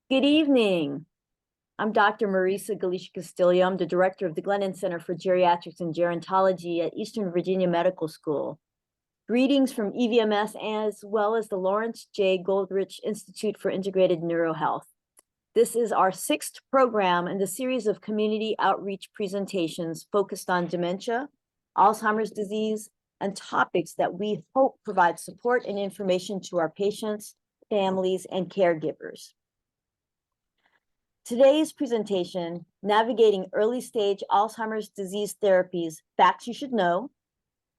Good evening. I'm Dr. Marisa Galicia-Castillo. I'm the director of the Glennon Center for Geriatrics and Gerontology at Eastern Virginia Medical School. Greetings from EVMS as well as the Lawrence J. Goldrich Institute for Integrated Neurohealth. This is our 6th program in the series of community outreach presentations focused on dementia, Alzheimer's disease, and topics that we hope provide support and information to our patients, families, and caregivers. Today's presentation, Navigating Early Stage Alzheimer's Disease Therapies, Facts You Should Know,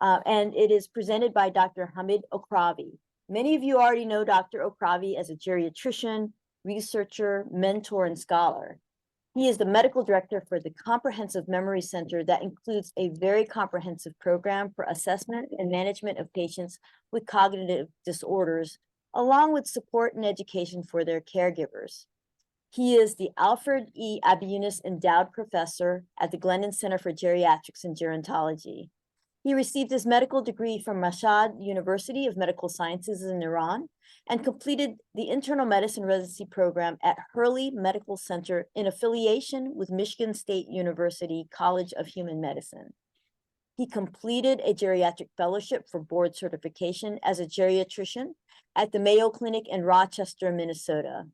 and it is presented by Dr. Hamid Okhravi. Many of you already know Dr. Okhravi as a geriatrician, researcher, mentor, and scholar. He is the medical director for the Comprehensive Memory Center that includes a very comprehensive program for assessment and management of patients with cognitive disorders, along with support and education for their caregivers. He is the Alfred E. Abiunis Endowed Professor at the Glennon Center for Geriatrics and Gerontology. He received his medical degree from Mashhad University of Medical Sciences in Iran and completed the internal medicine residency program at Hurley Medical Center in affiliation with Michigan State University College of Human Medicine. He completed a geriatric fellowship for board certification as a geriatrician at the Mayo Clinic in Rochester, Minnesota.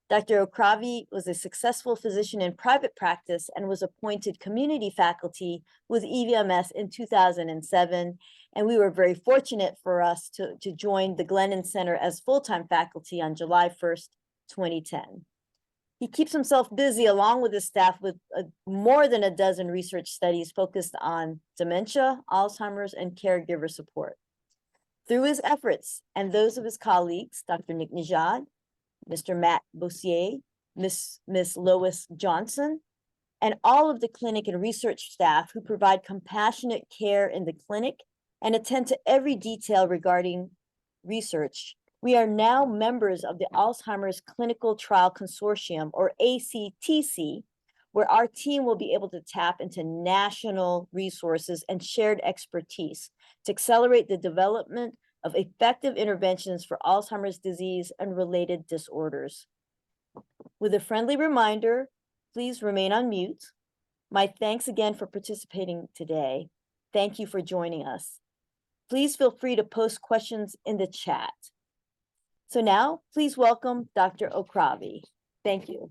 Dr. Okhravi was a successful physician in private practice and was appointed community faculty with EVMS in 2007. And we were very fortunate for us to join the Glennon Center as full-time faculty on July 1st, 2010. He keeps himself busy along with his staff with more than a dozen research studies focused on dementia, Alzheimer's, and caregiver support. Through his efforts and those of his colleagues, Dr. Nick Najad, Mr. Matt Bossier, Miss Lois Johnson, and all of the clinic and research staff who provide compassionate care in the clinic and attend to every detail regarding research. We are now members of the Alzheimer's Clinical Trial Consortium, or ACTC, where our team will be able to tap into national resources and shared expertise to accelerate the development of effective interventions for Alzheimer's disease and related disorders. With a friendly reminder, please remain on mute. My thanks again for participating today. Thank you for joining us. Please feel free to post questions in the chat. So now, please welcome Dr. Okhravi. Thank you.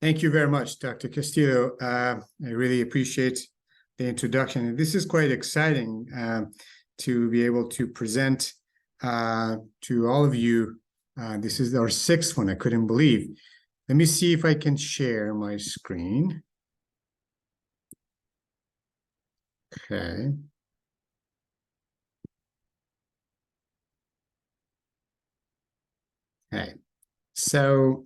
Thank you very much, Dr. Castillo. I really appreciate the introduction. This is quite exciting to be able to present to all of you. This is our 6th one. I couldn't believe. Let me see if I can share my screen. Okay. Okay. So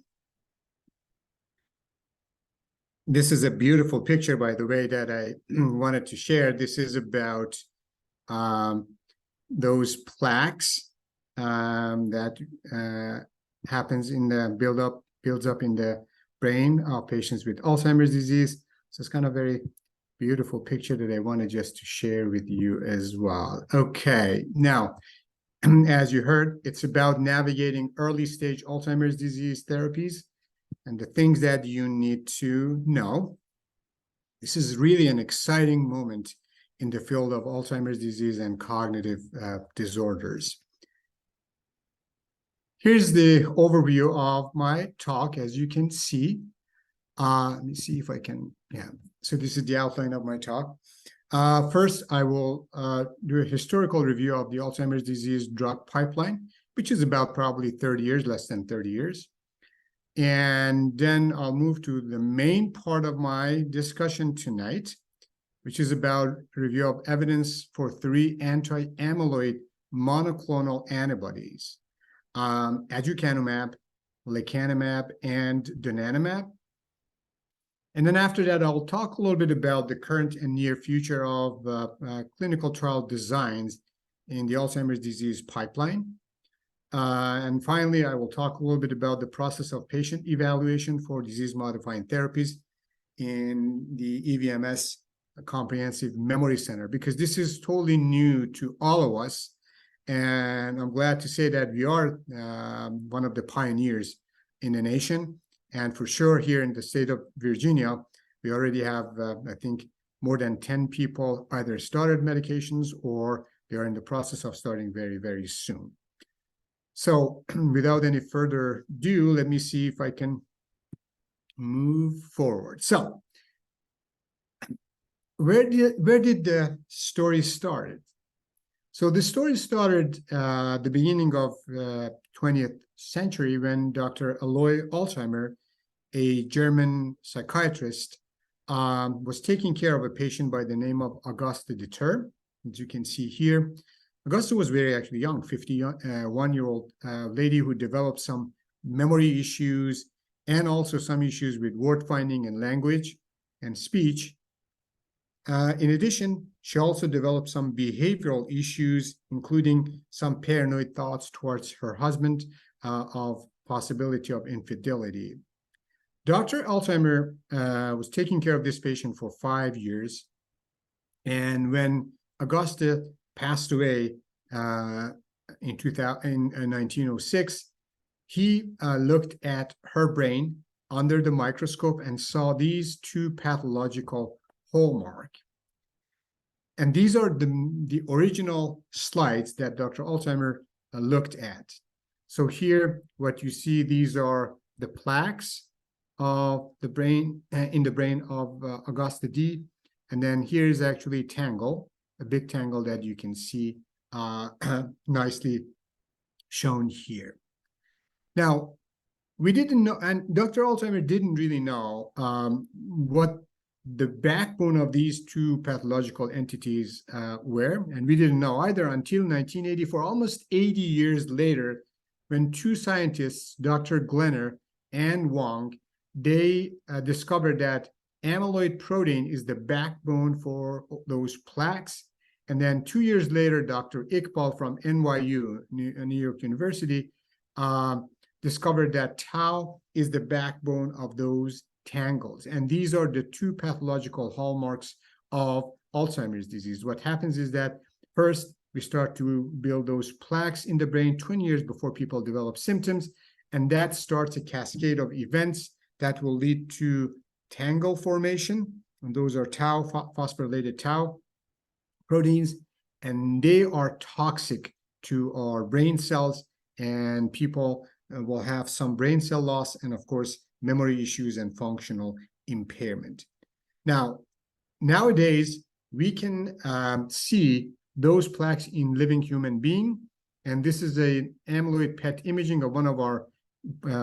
this is a beautiful picture, by the way, that I wanted to share. This is about those plaques that happens in the builds up in the brain of patients with Alzheimer's disease. So it's kind of a very beautiful picture that I wanted just to share with you as well. Okay, now, as you heard, it's about navigating early stage Alzheimer's disease therapies and the things that you need to know. This is really an exciting moment in the field of Alzheimer's disease and cognitive disorders. Here's the overview of my talk, as you can see. Let me see if I can, So this is the outline of my talk. First, I will do a historical review of the Alzheimer's disease drug pipeline, which is about probably 30 years, less than 30 years. And then I'll move to the main part of my discussion tonight, which is about review of evidence for 3 anti-amyloid monoclonal antibodies, aducanumab, lecanemab, and donanemab. And then after that, I'll talk a little bit about the current and near future of clinical trial designs in the Alzheimer's disease pipeline. And finally, I will talk a little bit about the process of patient evaluation for disease-modifying therapies in the EVMS Comprehensive Memory Center, because this is totally new to all of us. And I'm glad to say that we are one of the pioneers in the nation. And for sure, here in the state of Virginia, we already have, I think, more than 10 people either started medications or they are in the process of starting very, very soon. So without any further ado, let me see if I can move forward. So where did the story start? So the story started the beginning of 20th century when Dr. Alois Alzheimer, a German psychiatrist, was taking care of a patient by the name of Auguste Deter. As you can see here, Auguste was very actually young, 51-year-old lady who developed some memory issues and also some issues with word finding and language and speech. In addition, she also developed some behavioral issues, including some paranoid thoughts towards her husband of possibility of infidelity. Dr. Alzheimer was taking care of this patient for 5 years. And when Auguste passed away in 1906, he looked at her brain under the microscope and saw these two pathological hallmarks. And these are the original slides that Dr. Alzheimer looked at. So here, what you see, these are the plaques of the brain, in the brain of Auguste D. And then here is actually tangle, a big tangle that you can see nicely shown here. Now, we didn't know, and Dr. Alzheimer didn't really know what the backbone of these two pathological entities were, and we didn't know either until 1984, almost 80 years later, when two scientists, Dr. Glenner and Wang, they discovered that amyloid protein is the backbone for those plaques. And then 2 years later, Dr. Iqbal from NYU, New York University, discovered that tau is the backbone of those tangles. And these are the two pathological hallmarks of Alzheimer's disease. What happens is that first, we start to build those plaques in the brain 20 years before people develop symptoms. And that starts a cascade of events that will lead to tangle formation. And those are tau, phosphorylated tau proteins. And they are toxic to our brain cells. And people will have some brain cell loss and, of course, memory issues and functional impairment. Now, nowadays, we can see those plaques in living human being. And this is a amyloid PET imaging of one of our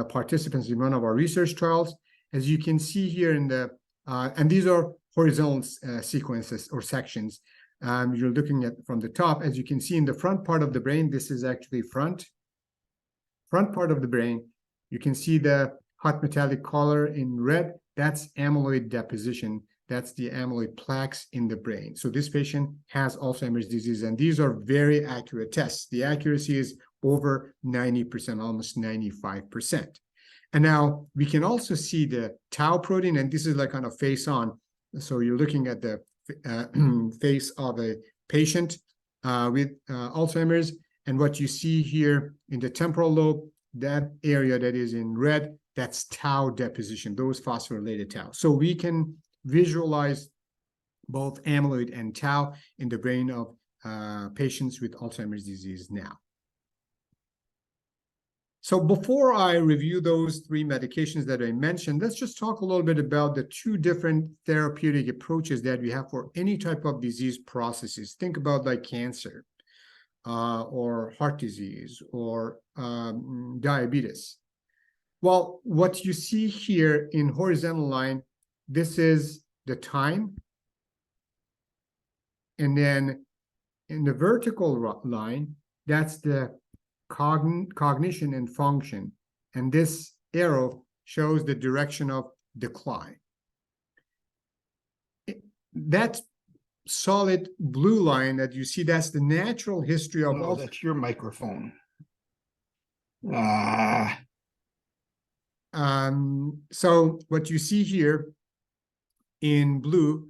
participants in one of our research trials. As you can see here in the, and these are horizontal sequences or sections. You're looking at from the top. As you can see in the front part of the brain, this is actually front part of the brain. You can see the hot metallic color in red. That's amyloid deposition. That's the amyloid plaques in the brain. So this patient has Alzheimer's disease, and these are very accurate tests. The accuracy is over 90%, almost 95%. And now we can also see the tau protein, and this is like kind of face on. So you're looking at the face of a patient with Alzheimer's, and what you see here in the temporal lobe, that area that is in red, that's tau deposition, those phosphorylated tau. So we can visualize both amyloid and tau in the brain of patients with Alzheimer's disease now. So before I review those three medications that I mentioned, let's just talk a little bit about the two different therapeutic approaches that we have for any type of disease processes. Think about like cancer or heart disease or diabetes. Well, what you see here in horizontal line, this is the time. And then in the vertical line, that's the cognition and function. And this arrow shows the direction of decline. That solid blue line that you see, that's the natural history of... No, that's your microphone. So what you see here in blue,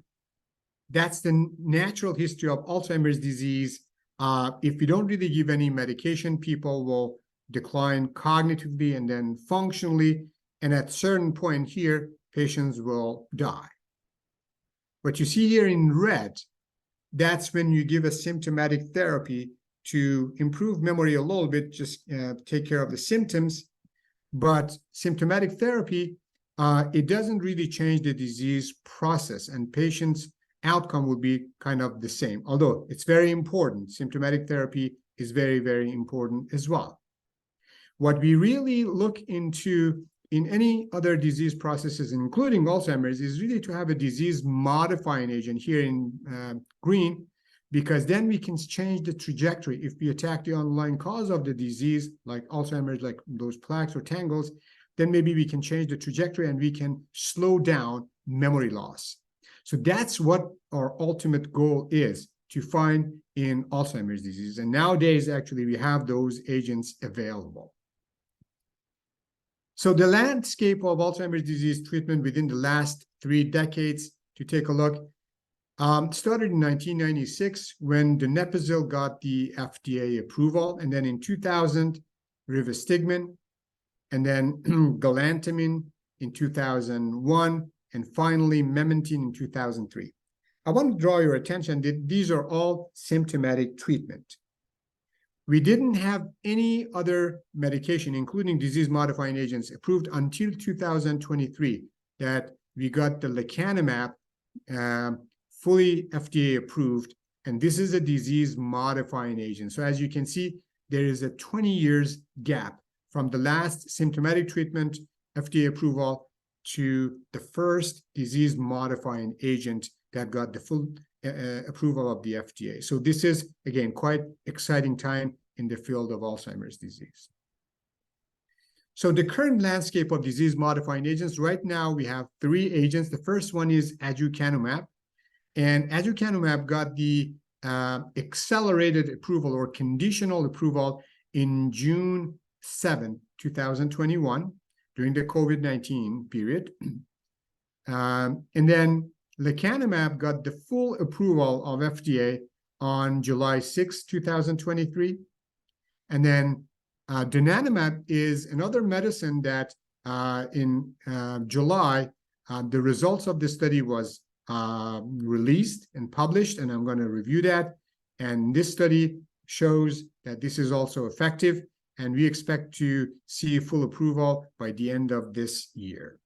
that's the natural history of Alzheimer's disease. If we don't really give any medication, people will decline cognitively and then functionally. And at a certain point here, patients will die. What you see here in red, that's when you give a symptomatic therapy to improve memory a little bit, just take care of the symptoms. But symptomatic therapy, it doesn't really change the disease process, and patients' outcome will be kind of the same. Although it's very important, symptomatic therapy is very, very important as well. What we really look into in any other disease processes, including Alzheimer's, is really to have a disease-modifying agent here in green, because then we can change the trajectory. If we attack the underlying cause of the disease, like Alzheimer's, like those plaques or tangles, then maybe we can change the trajectory and we can slow down memory loss. So that's what our ultimate goal is, to find in Alzheimer's disease. And nowadays, actually, we have those agents available. So the landscape of Alzheimer's disease treatment within the last 3 decades, to take a look, started in 1996 when donepezil got the FDA approval, and then in 2000, rivastigmine, and then galantamine in 2001, and finally memantine in 2003. I want to draw your attention that these are all symptomatic treatment. We didn't have any other medication, including disease-modifying agents, approved until 2023, that we got the lecanemab fully FDA approved, and this is a disease-modifying agent. So as you can see, there is a 20 years gap from the last symptomatic treatment FDA approval to the first disease-modifying agent that got the full approval of the FDA. So this is, again, quite exciting time in the field of Alzheimer's disease. So the current landscape of disease-modifying agents, right now we have 3 agents. The first one is aducanumab, and aducanumab got the accelerated approval or conditional approval in June 7, 2021, during the COVID-19 period. And then lecanemab got the full approval of FDA on July 6, 2023. And then donanemab is another medicine that in July, the results of the study was released and published, and I'm going to review that. And this study shows that this is also effective, and we expect to see full approval by the end of this year.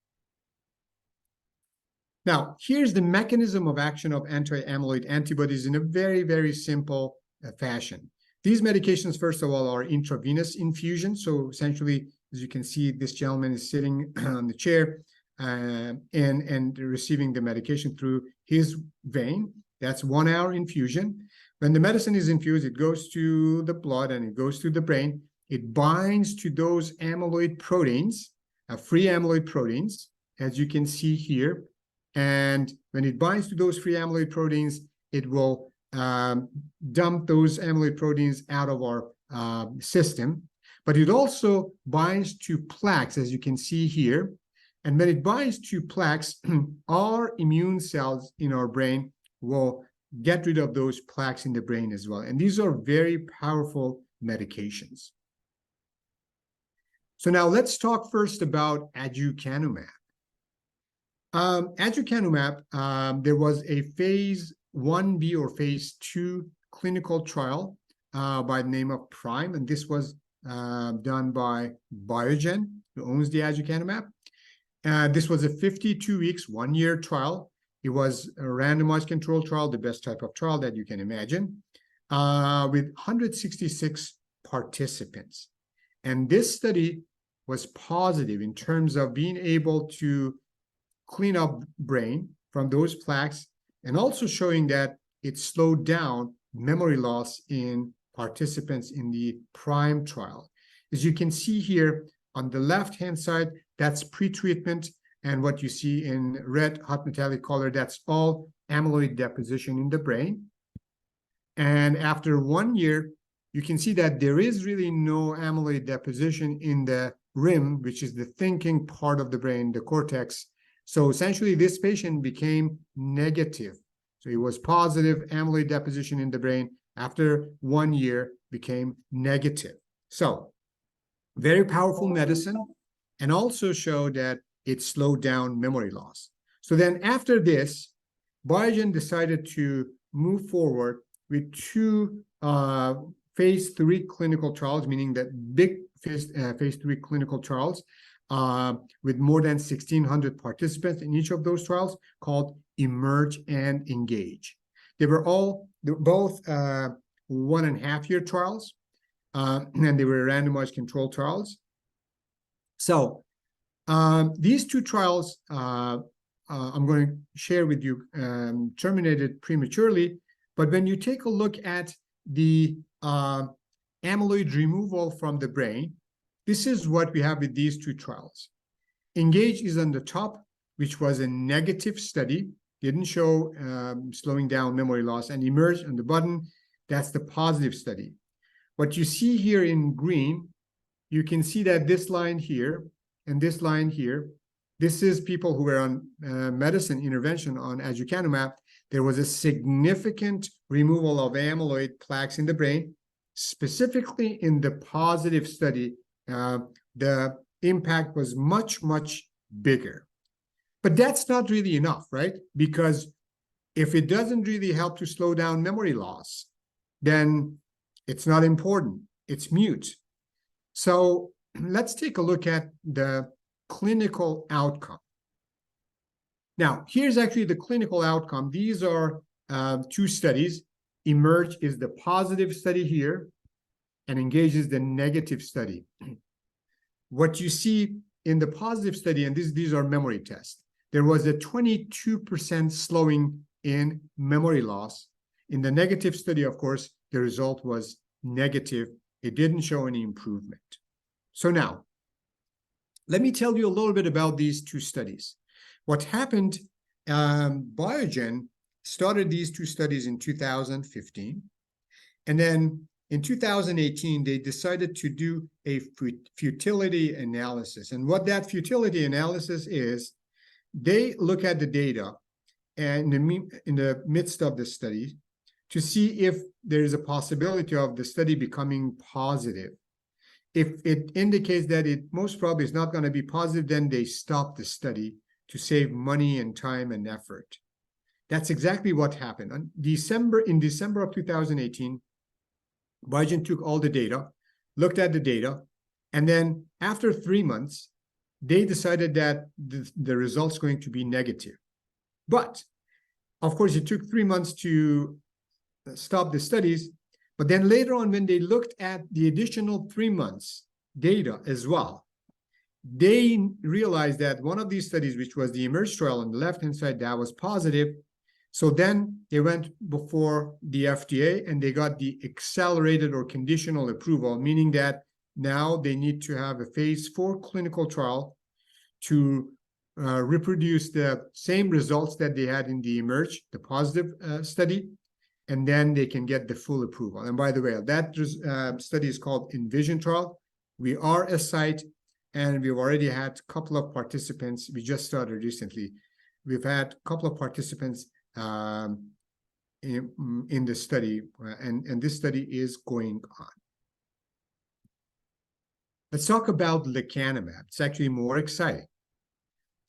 Now, here's the mechanism of action of anti-amyloid antibodies in a very, very simple fashion. These medications, first of all, are intravenous infusion. So essentially, as you can see, this gentleman is sitting on the chair and receiving the medication through his vein. That's 1 hour infusion. When the medicine is infused, it goes to the blood and it goes to the brain. It binds to those amyloid proteins, free amyloid proteins, as you can see here. And when it binds to those free amyloid proteins, it will dump those amyloid proteins out of our system. But it also binds to plaques, as you can see here. And when it binds to plaques, our immune cells in our brain will get rid of those plaques in the brain as well. And these are very powerful medications. So now let's talk first about aducanumab. Aducanumab, there was a phase 1B or phase 2 clinical trial by the name of PRIME, and this was done by Biogen, who owns the aducanumab. This was a 52 weeks, 1-year trial. It was a randomized controlled trial, the best type of trial that you can imagine, with 166 participants. And this study was positive in terms of being able to clean up brain from those plaques, and also showing that it slowed down memory loss in participants in the PRIME trial. As you can see here on the left-hand side, that's pre-treatment, and what you see in red hot metallic color, that's all amyloid deposition in the brain. And after 1 year, you can see that there is really no amyloid deposition in the rim, which is the thinking part of the brain, the cortex. So essentially, this patient became negative. So it was positive amyloid deposition in the brain. After 1 year, became negative. So very powerful medicine, and also showed that it slowed down memory loss. So then after this, Biogen decided to move forward with two phase 3 clinical trials, meaning that big phase 3 clinical trials with more than 1,600 participants in each of those trials, called Emerge and Engage. They were both 1.5-year trials, and they were randomized controlled trials. So these two trials I'm going to share with you terminated prematurely, but when you take a look at the amyloid removal from the brain, this is what we have with these two trials. Engage is on the top, which was a negative study, didn't show slowing down memory loss, and Emerge on the bottom, that's the positive study. What you see here in green, you can see that this line here and this line here, this is people who were on medicine intervention on aducanumab. There was a significant removal of amyloid plaques in the brain, specifically in the positive study. The impact was much, much bigger. But that's not really enough, right? Because if it doesn't really help to slow down memory loss, then it's not important. It's mute. So let's take a look at the clinical outcome. Now, here's actually the clinical outcome. These are two studies. Emerge is the positive study here, and Engage is the negative study. What you see in the positive study, and these are memory tests, there was a 22% slowing in memory loss. In the negative study, of course, the result was negative. It didn't show any improvement. So now, let me tell you a little bit about these two studies. What happened, Biogen started these two studies in 2015. And then in 2018, they decided to do a futility analysis. And what that futility analysis is, they look at the data and in the midst of the study to see if there is a possibility of the study becoming positive. If it indicates that it most probably is not going to be positive, then they stop the study to save money and time and effort. That's exactly what happened. In December of 2018, Biogen took all the data, looked at the data, and then after 3 months, they decided that the result's going to be negative. But, of course, it took 3 months to stop the studies. But then later on, when they looked at the additional 3 months data as well, they realized that one of these studies, which was the Emerge trial on the left-hand side, that was positive. So then they went before the FDA and they got the accelerated or conditional approval, meaning that now they need to have a phase 4 clinical trial to reproduce the same results that they had in the Emerge, the positive study, and then they can get the full approval. And by the way, that study is called Envision trial. We are a site, and we've already had a couple of participants. We just started recently. We've had a couple of participants in the study, and this study is going on. Let's talk about lecanemab. It's actually more exciting.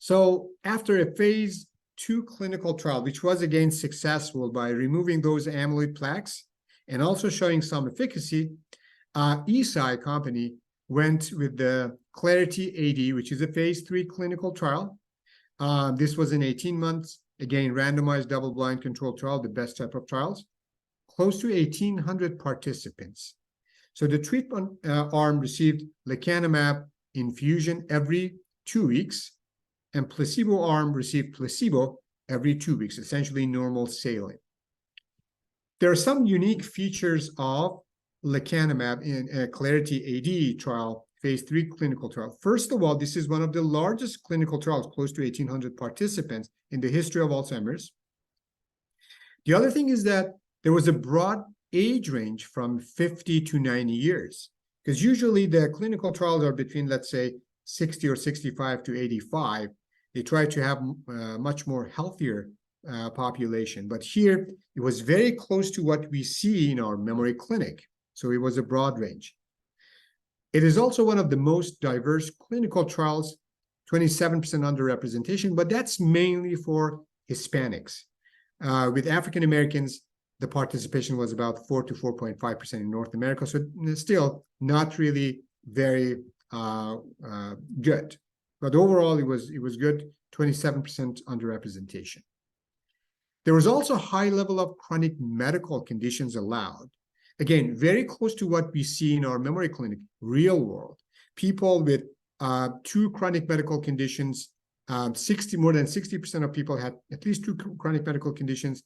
So after a phase 2 clinical trial, which was again successful by removing those amyloid plaques and also showing some efficacy, Eisai company went with the Clarity AD, which is a phase 3 clinical trial. This was an 18 months, again, randomized double-blind controlled trial, the best type of trials, close to 1,800 participants. So the treatment arm received lecanemab infusion every 2 weeks, and placebo arm received placebo every 2 weeks, essentially normal saline. There are some unique features of lecanemab in a Clarity AD trial, phase 3 clinical trial. First of all, this is one of the largest clinical trials, close to 1,800 participants in the history of Alzheimer's. The other thing is that there was a broad age range from 50 to 90 years, because usually the clinical trials are between, let's say, 60 or 65 to 85. They try to have a much more healthier population. But here, it was very close to what we see in our memory clinic. So it was a broad range. It is also one of the most diverse clinical trials, 27% underrepresentation, but that's mainly for Hispanics. With African Americans, the participation was about 4 to 4.5% in North America, so still not really very good. But overall, it was good, 27% underrepresentation. There was also a high level of chronic medical conditions allowed. Again, very close to what we see in our memory clinic, real world. People with 2 chronic medical conditions, more than 60% of people had at least 2 chronic medical conditions.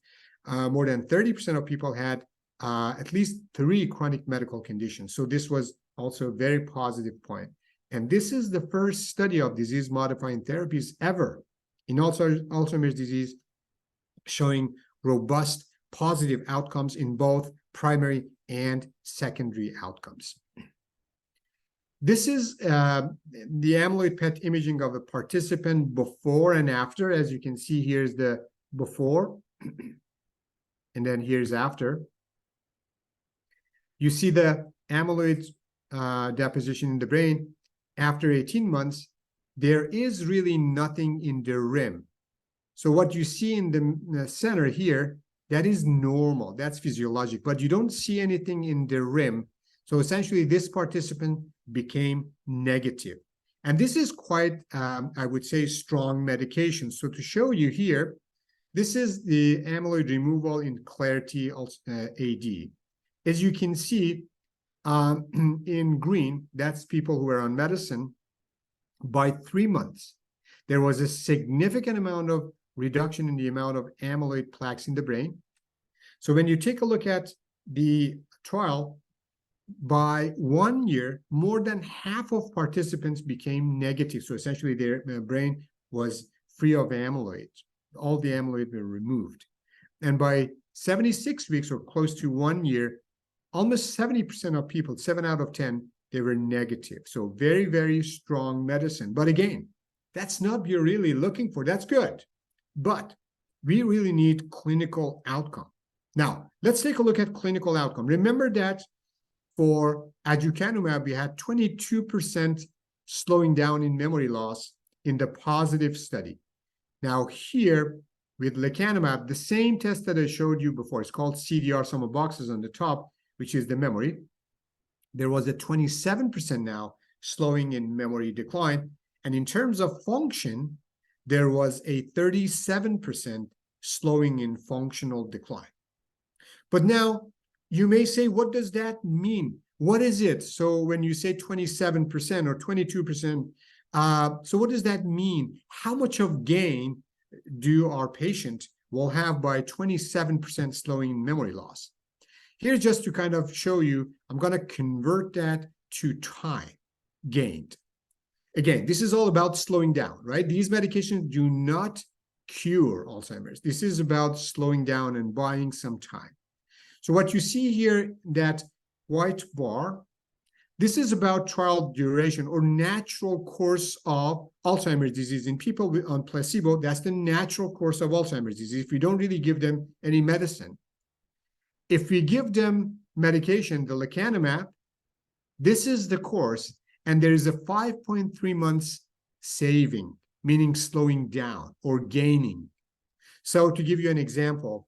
More than 30% of people had at least 3 chronic medical conditions. So this was also a very positive point. And this is the first study of disease-modifying therapies ever in Alzheimer's disease showing robust positive outcomes in both primary and secondary outcomes. This is the amyloid PET imaging of a participant before and after. As you can see, here's the before, and then here's after. You see the amyloid deposition in the brain. After 18 months, there is really nothing in the rim. So what you see in the center here, that is normal, that's physiologic, but you don't see anything in the rim. So essentially, this participant became negative. And this is quite, I would say, strong medication. So to show you here, this is the amyloid removal in Clarity AD. As you can see, in green, that's people who are on medicine. By 3 months, there was a significant amount of reduction in the amount of amyloid plaques in the brain. So when you take a look at the trial, by 1 year, more than half of participants became negative. So essentially, their brain was free of amyloid. All the amyloid were removed. And by 76 weeks, or close to 1 year, almost 70% of people, 7 out of 10, they were negative. So very, very strong medicine. But again, that's not what you're really looking for. That's good. But we really need clinical outcome. Now, let's take a look at clinical outcome. Remember that for aducanumab, we had 22% slowing down in memory loss in the positive study. Now here, with lecanemab, the same test that I showed you before, it's called CDR sum of boxes on the top, which is the memory. There was a 27% now slowing in memory decline. And in terms of function, there was a 37% slowing in functional decline. But now you may say, what does that mean? What is it? So when you say 27% or 22%, so what does that mean? How much of gain do our patient will have by 27% slowing in memory loss? Here's just to kind of show you, I'm going to convert that to time gained. Again, this is all about slowing down, right? These medications do not cure Alzheimer's. This is about slowing down and buying some time. So what you see here, that white bar, this is about trial duration or natural course of Alzheimer's disease. In people on placebo, that's the natural course of Alzheimer's disease if we don't really give them any medicine. If we give them medication, the lecanemab, this is the course, and there is a 5.3 months saving, meaning slowing down or gaining. So to give you an example,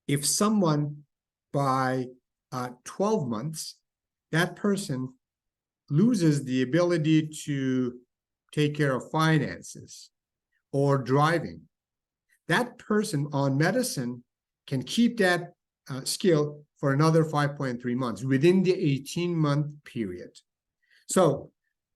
if someone by 12 months, that person loses the ability to take care of finances or driving, that person on medicine can keep that skill for another 5.3 months within the 18-month period. So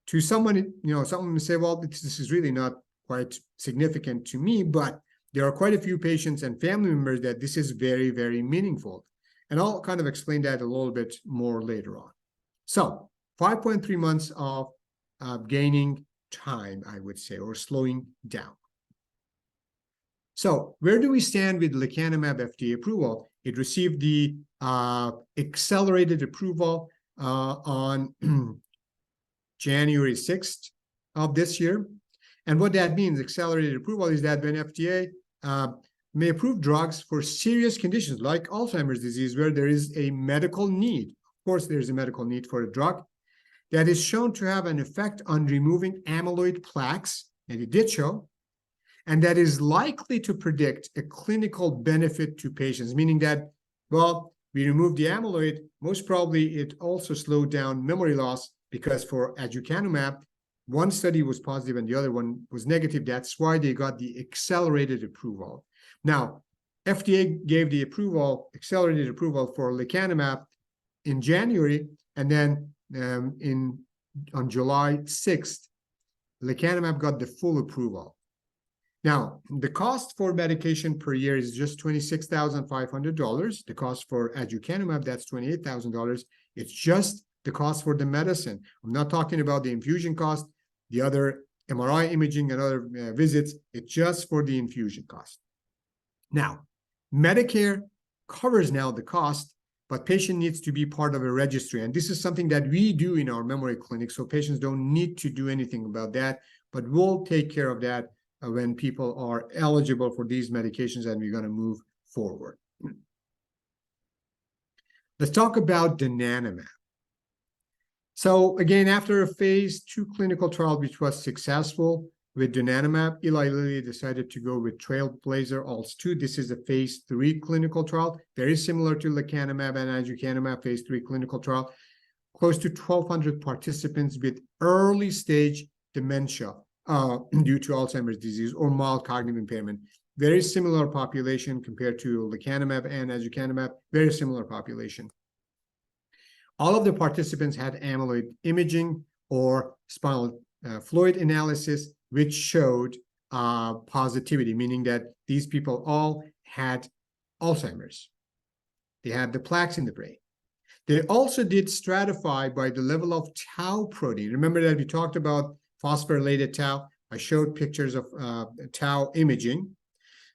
to someone, someone may say, well, this is really not quite significant to me, but there are quite a few patients and family members that this is very, very meaningful. And I'll kind of explain that a little bit more later on. So 5.3 months of gaining time, I would say, or slowing down. So where do we stand with lecanemab FDA approval? It received the accelerated approval on January 6th of this year. And what that means, accelerated approval, is that when FDA may approve drugs for serious conditions like Alzheimer's disease, where there is a medical need. Of course, there's a medical need for a drug. that is shown to have an effect on removing amyloid plaques, and it did show, and that is likely to predict a clinical benefit to patients, meaning that, well, we removed the amyloid, most probably it also slowed down memory loss, because for aducanumab, one study was positive and the other one was negative. That's why they got the accelerated approval. Now, FDA gave the accelerated approval for lecanemab in January, and then on July 6th, lecanemab got the full approval. Now, the cost for medication per year is just $26,500. The cost for aducanumab, that's $28,000. It's just the cost for the medicine. I'm not talking about the infusion cost, the other MRI imaging and other visits. It's just for the infusion cost. Now, Medicare covers now the cost, but patient needs to be part of a registry. And this is something that we do in our memory clinic, so patients don't need to do anything about that, but we'll take care of that when people are eligible for these medications, and we're going to move forward. Let's talk about donanemab. So again, after a phase 2 clinical trial, which was successful with donanemab, Eli Lilly decided to go with Trailblazer-ALZ 2. This is a phase 3 clinical trial, very similar to lecanemab and aducanumab phase 3 clinical trial. Close to 1,200 participants with early stage dementia due to Alzheimer's disease or mild cognitive impairment. Very similar population compared to lecanemab and aducanumab, very similar population. All of the participants had amyloid imaging or spinal fluid analysis, which showed positivity, meaning that these people all had Alzheimer's. They had the plaques in the brain. They also did stratify by the level of tau protein. Remember that we talked about phosphorylated tau. I showed pictures of tau imaging.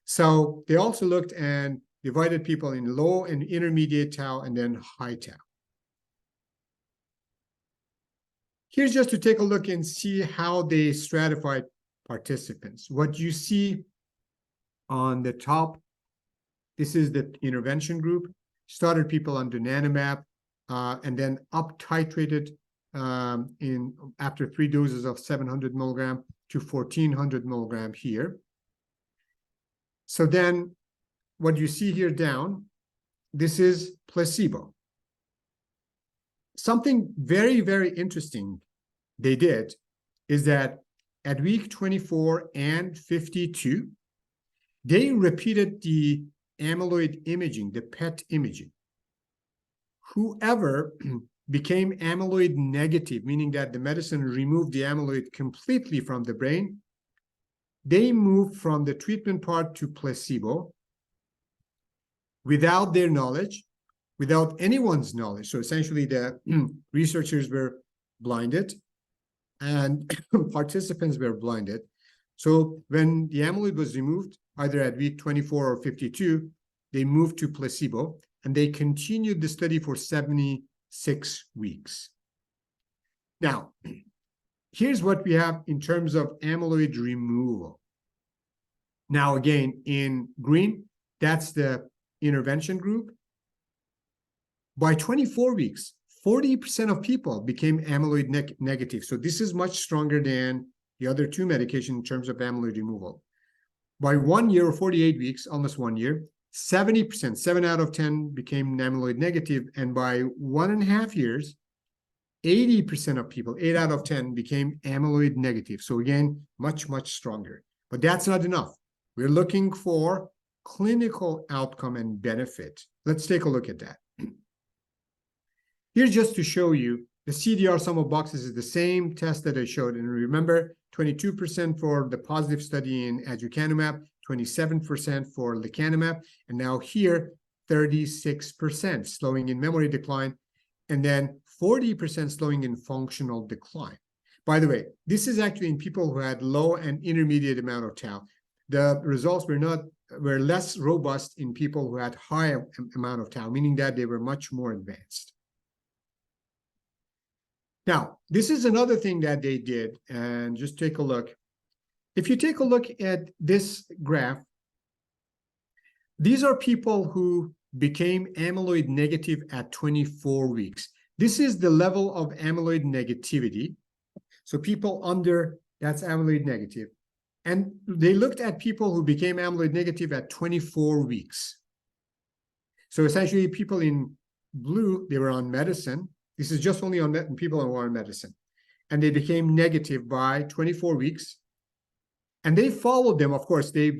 So they also looked and divided people in low and intermediate tau and then high tau. Here's just to take a look and see how they stratified participants. What you see on the top, this is the intervention group. Started people on donanemab and then up titrated after 3 doses of 700 milligram to 1,400 milligram here. So then what you see here down, this is placebo. Something very, very interesting they did is that at week 24 and 52, they repeated the amyloid imaging, the PET imaging. Whoever became amyloid negative, meaning that the medicine removed the amyloid completely from the brain, they moved from the treatment part to placebo without their knowledge, without anyone's knowledge. So essentially the researchers were blinded and participants were blinded. So when the amyloid was removed, either at week 24 or 52, they moved to placebo and they continued the study for 76 weeks. Now, here's what we have in terms of amyloid removal. Now, again, in green, that's the intervention group. By 24 weeks, 40% of people became amyloid negative. So this is much stronger than the other 2 medications in terms of amyloid removal. By 1 year or 48 weeks, almost 1 year, 70%, 7 out of 10 became amyloid negative. And by 1.5 years, 80% of people, 8 out of 10, became amyloid negative. So again, much, much stronger. But that's not enough. We're looking for clinical outcome and benefit. Let's take a look at that. Here's just to show you the CDR sum of boxes is the same test that I showed. And remember, 22% for the positive study in aducanumab, 27% for lecanemab, and now here, 36% slowing in memory decline, and then 40% slowing in functional decline. By the way, this is actually in people who had low and intermediate amount of tau. The results were less robust in people who had high amount of tau, meaning that they were much more advanced. Now, this is another thing that they did, and just take a look. If you take a look at this graph, these are people who became amyloid negative at 24 weeks. this is the level of amyloid negativity. So people under, that's amyloid negative. And they looked at people who became amyloid negative at 24 weeks. So essentially people in blue, they were on medicine. This is just only on people who are on medicine. And they became negative by 24 weeks. And they followed them, of course, they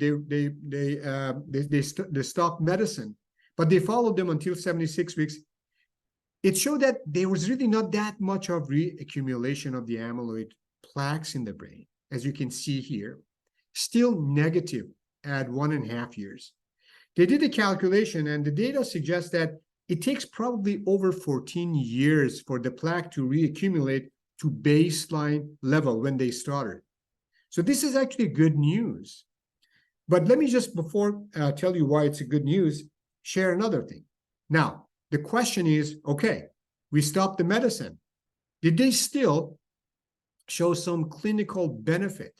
stopped medicine, but they followed them until 76 weeks. It showed that there was really not that much of reaccumulation of the amyloid plaques in the brain, as you can see here, still negative at 1.5 years. They did a calculation, and the data suggests that it takes probably over 14 years for the plaque to reaccumulate to baseline level when they started. So this is actually good news. But let me just, before tell you why it's a good news, share another thing. Now, the question is, okay, we stopped the medicine. Did they still show some clinical benefit?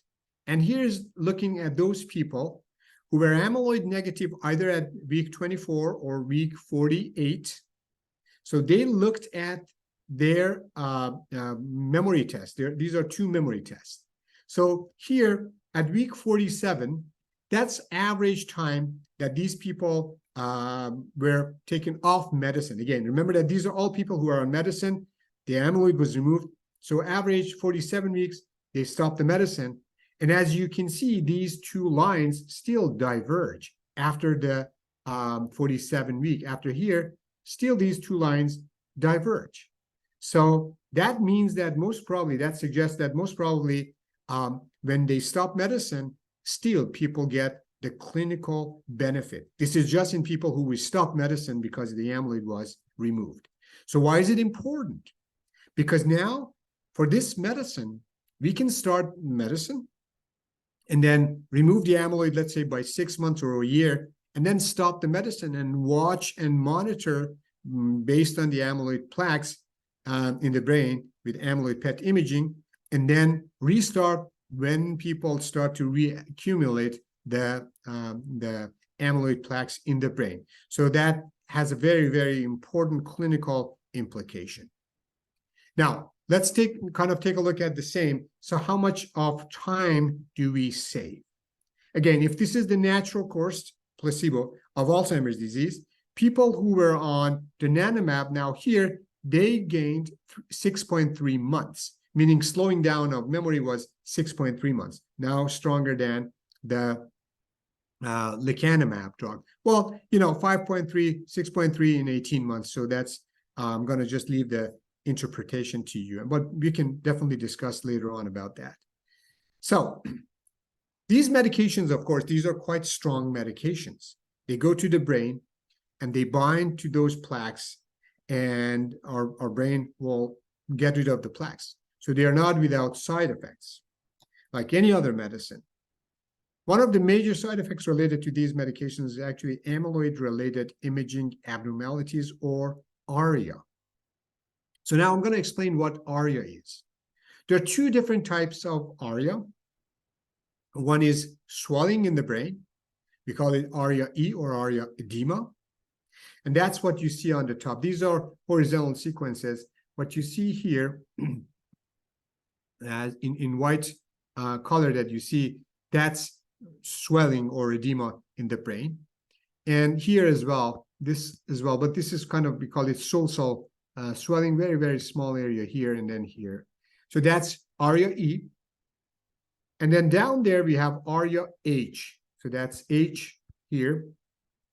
And here's looking at those people who were amyloid negative either at week 24 or week 48. So they looked at their memory test. These are 2 memory tests. So here at week 47, that's average time that these people were taken off medicine. Again, remember that these are all people who are on medicine. The amyloid was removed. So average 47 weeks, they stopped the medicine. And as you can see, these 2 lines still diverge after the 47 week. After here, still these 2 lines diverge. So that means that most probably, that suggests that most probably when they stop medicine, still people get the clinical benefit. This is just in people who we stopped medicine because the amyloid was removed. So why is it important? Because now for this medicine, we can start medicine and then remove the amyloid, let's say by 6 months or a year, and then stop the medicine and watch and monitor based on the amyloid plaques in the brain with amyloid PET imaging, and then restart when people start to reaccumulate the amyloid plaques in the brain. So that has a very, very important clinical implication. Now, let's take a look at the same. So how much of time do we save? Again, if this is the natural course, placebo, of Alzheimer's disease, people who were on donanemab, now here, they gained 6.3 months, meaning slowing down of memory was 6.3 months, now stronger than the lecanemab drug. Well, 5.3, 6.3 in 18 months. So that's, I'm going to just leave the interpretation to you, but we can definitely discuss later on about that. So these medications, of course, these are quite strong medications. They go to the brain and they bind to those plaques, and our brain will get rid of the plaques. So they are not without side effects, like any other medicine. One of the major side effects related to these medications is actually amyloid-related imaging abnormalities, or ARIA. So now I'm going to explain what ARIA is. There are 2 different types of ARIA. One is swelling in the brain. We call it ARIA-E or ARIA edema. And that's what you see on the top. These are horizontal sequences. What you see here as in white color that you see, that's swelling or edema in the brain. And here as well, this as well, but this is kind of, we call it so-so swelling, very, very small area here and then here. So that's ARIA-E. And then down there we have ARIA-H. So that's H here,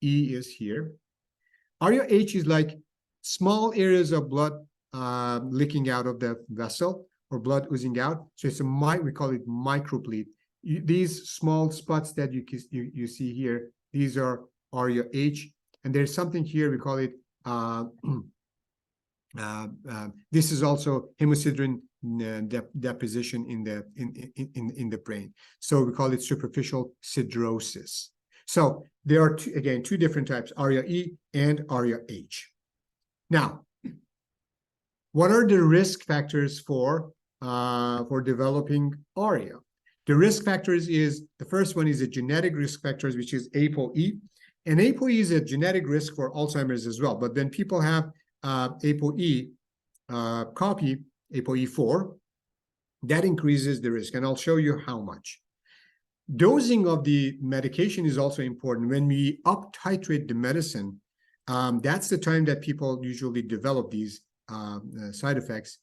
E is here. ARIA-H is like small areas of blood leaking out of the vessel or blood oozing out. So it's we call it microbleed. These small spots that you see here, these are ARIA-H. And there's something here, we call it, this is also hemosiderin deposition in the brain. So we call it superficial siderosis. So there are, again, 2 different types, ARIA-E and ARIA-H. Now, what are the risk factors for developing ARIA? The risk factors is, the first one is a genetic risk factors, which is ApoE. And ApoE is a genetic risk for Alzheimer's as well. But when people have ApoE, copy, ApoE4, that increases the risk, and I'll show you how much. Dosing of the medication is also important. When we up-titrate the medicine, that's the time that people usually develop these side effects.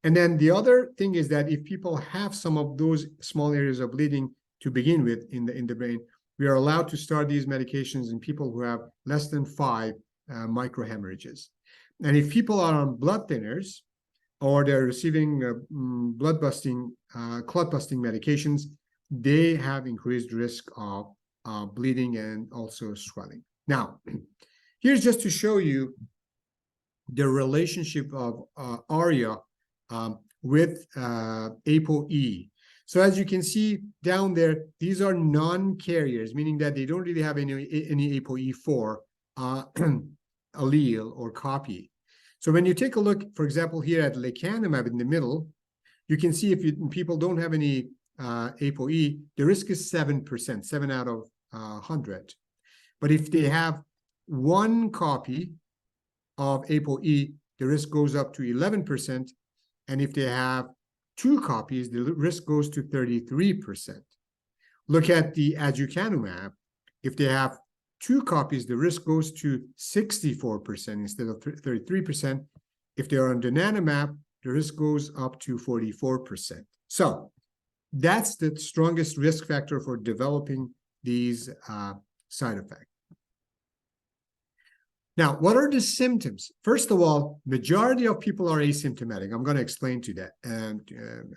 And then the other thing is that if people have some of those small areas of bleeding to begin with in the brain, we are allowed to start these medications in people who have less than 5 microhemorrhages. And if people are on blood thinners, or they're receiving blood-busting, clot-busting medications, they have increased risk of bleeding and also swelling. Now, here's just to show you the relationship of ARIA with ApoE. So as you can see down there, these are non-carriers, meaning that they don't really have any ApoE4 allele or copy. So when you take a look, for example, here at lecanemab in the middle, you can see if people don't have any ApoE, the risk is 7%, 7 out of 100. But if they have one copy of ApoE, the risk goes up to 11%. And if they have 2 copies, the risk goes to 33%. Look at the aducanumab. If they have 2 copies, the risk goes to 64% instead of 33%. If they're on donanemab, the risk goes up to 44%. So that's the strongest risk factor for developing these side effects. Now, what are the symptoms? First of all, majority of people are asymptomatic. I'm going to explain to that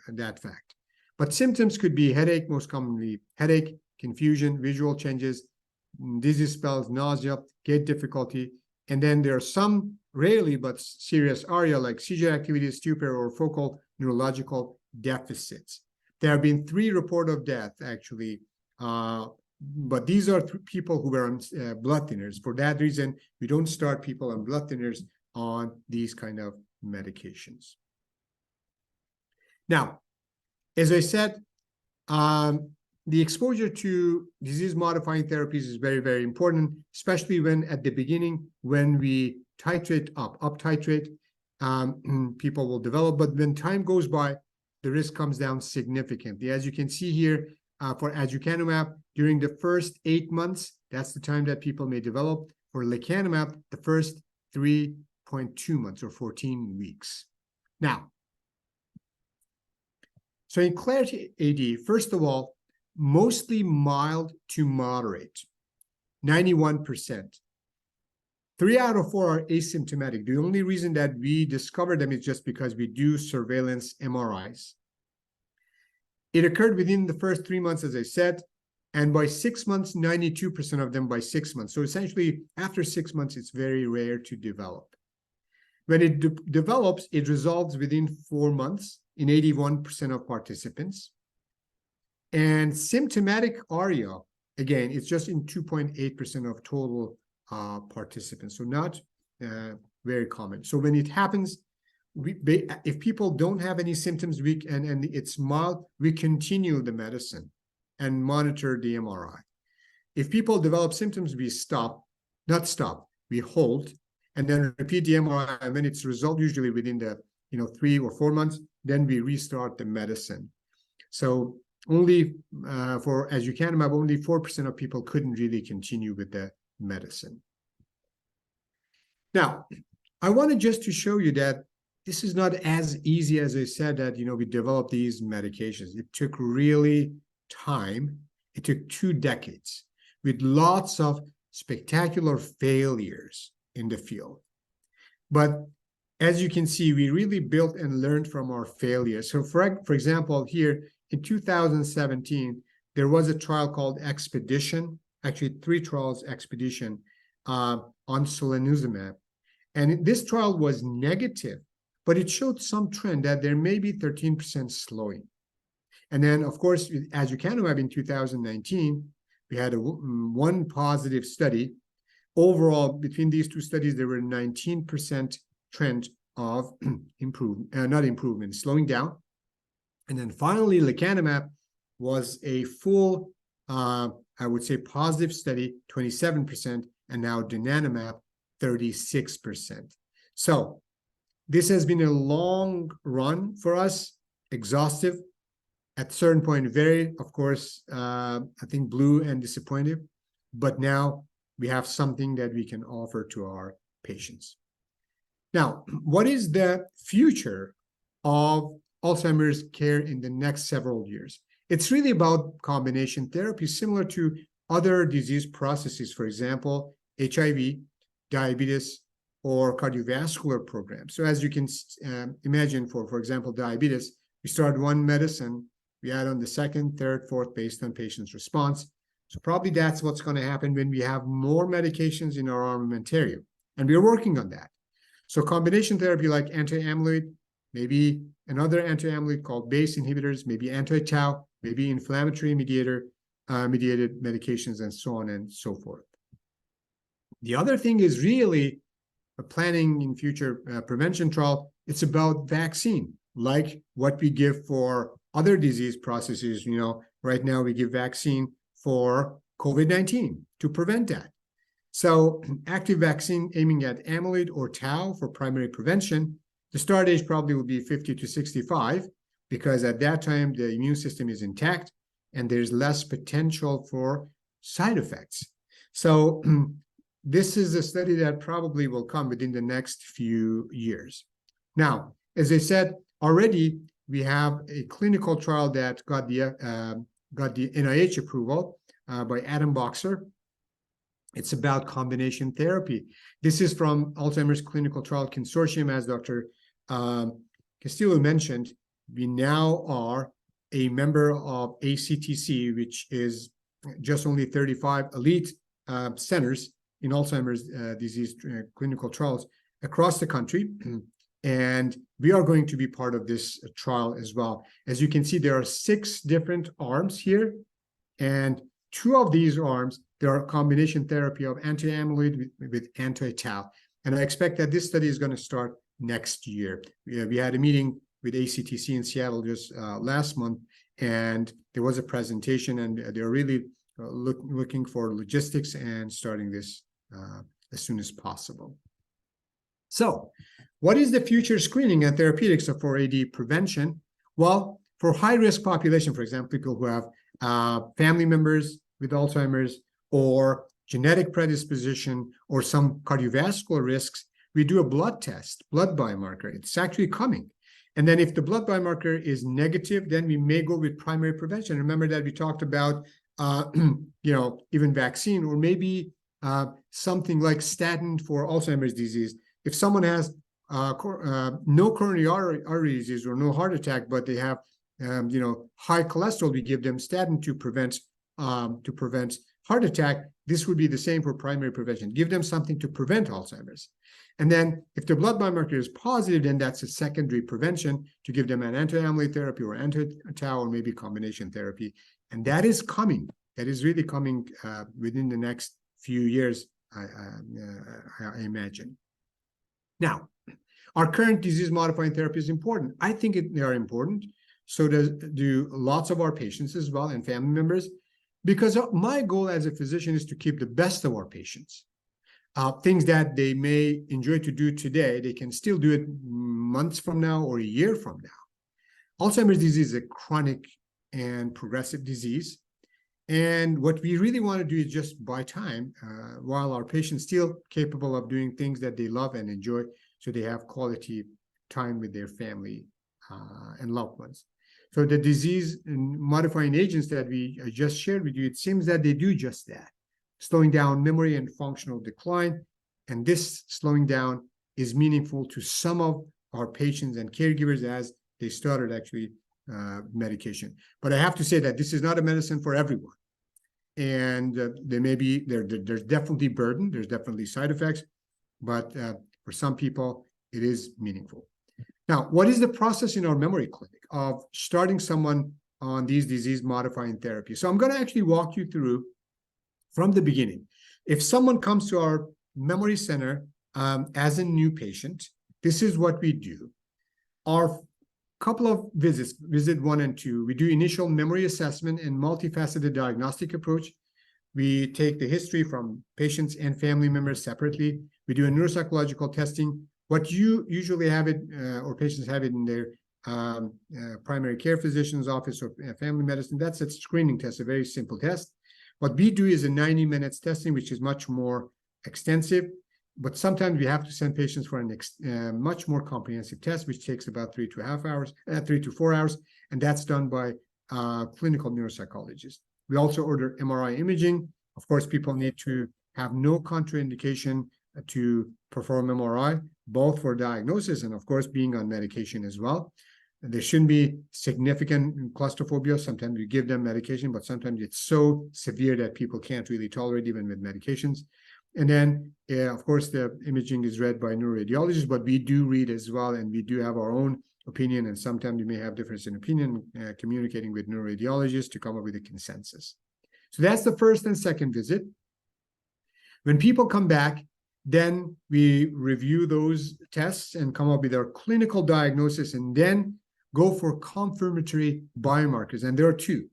that fact. But symptoms could be headache, most commonly headache, confusion, visual changes, dizzy spells, nausea, gait difficulty, and then there are some rarely but serious ARIA like seizure activity, stupor, or focal neurological deficits. There have been 3 reports of death actually, but these are people who were on blood thinners. For that reason, we don't start people on blood thinners on these kind of medications. Now, as I said, the exposure to disease-modifying therapies is very, very important, especially when at the beginning, when we titrate up titrate, people will develop. But when time goes by, the risk comes down significantly. As you can see here, for aducanumab, during the first 8 months, that's the time that people may develop. For lecanemab, the first 3.2 months or 14 weeks. Now, so in Clarity AD, first of all, mostly mild to moderate, 91%. 3 out of 4 are asymptomatic. The only reason that we discover them is just because we do surveillance MRIs. It occurred within the first 3 months, as I said, and by 6 months, 92% of them by 6 months. So essentially, after 6 months, it's very rare to develop. When it develops, it resolves within 4 months in 81% of participants. And symptomatic ARIA, again, it's just in 2.8% of total participants. So not very common. So when it happens, if people don't have any symptoms, and it's mild, we continue the medicine and monitor the MRI. If people develop symptoms, we we hold, and then repeat the MRI. And when it's resolved, usually within the 3 or 4 months, then we restart the medicine. So only for aducanumab, only 4% of people couldn't really continue with the medicine. Now, I wanted just to show you that this is not as easy as I said that, we developed these medications. It took really time. It took 2 decades with lots of spectacular failures in the field. But as you can see, we really built and learned from our failures. So for example, here in 2017, there was a trial called Expedition, actually 3 trials, Expedition, on solanezumab. And this trial was negative, but it showed some trend that there may be 13% slowing. And then, of course, with aducanumab in 2019, we had one positive study. Overall, between these 2 studies, there were 19% trend of slowing down. And then finally, lecanemab was a full, I would say, positive study, 27%, and now donanemab, 36%. So this has been a long run for us, exhaustive, at a certain point, very, of course, I think blue and disappointed, but now we have something that we can offer to our patients. Now, what is the future of Alzheimer's care in the next several years? It's really about combination therapy, similar to other disease processes, for example, HIV, diabetes, or cardiovascular programs. So as you can imagine, for example, diabetes, we start one medicine, we add on the second, third, fourth, based on patient's response. So probably that's what's going to happen when we have more medications in our armamentarium. And we're working on that. So combination therapy like anti-amyloid, maybe another anti-amyloid called BACE inhibitors, maybe anti-tau, maybe inflammatory mediated medications, and so on and so forth. The other thing is really planning in future prevention trial. It's about vaccine, like what we give for other disease processes. You know, right now we give vaccine for COVID-19 to prevent that. So active vaccine aiming at amyloid or tau for primary prevention. The start age probably will be 50 to 65, because at that time the immune system is intact and there's less potential for side effects. So this is a study that probably will come within the next few years. Now, as I said already, we have a clinical trial that got the NIH approval by Adam Boxer. It's about combination therapy. This is from Alzheimer's Clinical Trial Consortium. As Dr. Castillo mentioned, we now are a member of ACTC, which is just only 35 elite centers in Alzheimer's disease clinical trials across the country. And we are going to be part of this trial as well. As you can see, there are 6 different arms here. And 2 of these arms, there are combination therapy of anti-amyloid with anti-tau. And I expect that this study is going to start next year. We had a meeting with ACTC in Seattle just last month, and there was a presentation, and they're really looking for logistics and starting this as soon as possible. So what is the future screening and therapeutics for AD prevention? Well, for high-risk population, for example, people who have family members with Alzheimer's or genetic predisposition or some cardiovascular risks, we do a blood test, blood biomarker. It's actually coming. And then if the blood biomarker is negative, then we may go with primary prevention. Remember that we talked about, even vaccine, or maybe something like statin for Alzheimer's disease. If someone has no coronary artery disease or no heart attack, but they have, high cholesterol, we give them statin to prevent heart attack. This would be the same for primary prevention. Give them something to prevent Alzheimer's. And then if the blood biomarker is positive, then that's a secondary prevention to give them an anti-amyloid therapy or anti-tau or maybe combination therapy. And that is coming. That is really coming within the next few years, I imagine. Now, our current disease-modifying therapy is important. I think they are important. So do lots of our patients as well and family members, because my goal as a physician is to keep the best of our patients. Things that they may enjoy to do today, they can still do it months from now or a year from now. Alzheimer's disease is a chronic and progressive disease. And what we really want to do is just buy time while our patients still capable of doing things that they love and enjoy, so they have quality time with their family and loved ones. So the disease-modifying agents that I just shared with you, it seems that they do just that, slowing down memory and functional decline. And this slowing down is meaningful to some of our patients and caregivers as they started actually medication. But I have to say that this is not a medicine for everyone. And there's definitely burden, there's definitely side effects, but for some people, it is meaningful. Now, what is the process in our memory clinic of starting someone on these disease-modifying therapies? So I'm going to actually walk you through from the beginning. If someone comes to our memory center as a new patient, this is what we do. Our couple of visits, visit 1 and 2, we do initial memory assessment and multifaceted diagnostic approach. We take the history from patients and family members separately. We do a neuropsychological testing What you usually have it, or patients have it in their primary care physician's office or family medicine, that's a screening test, a very simple test. What we do is a 90 minutes testing, which is much more extensive, but sometimes we have to send patients for a much more comprehensive test, which takes about 3 to 4 hours, and that's done by clinical neuropsychologists. We also order MRI imaging. Of course, people need to have no contraindication to perform MRI, both for diagnosis and, of course, being on medication as well. There shouldn't be significant claustrophobia. Sometimes we give them medication, but sometimes it's so severe that people can't really tolerate even with medications. And then, of course, the imaging is read by neuroradiologists, but we do read as well, and we do have our own opinion, and sometimes you may have difference in opinion, communicating with neuroradiologists to come up with a consensus. So that's the first and second visit. When people come back, then we review those tests and come up with our clinical diagnosis, and then go for confirmatory biomarkers. And there are two.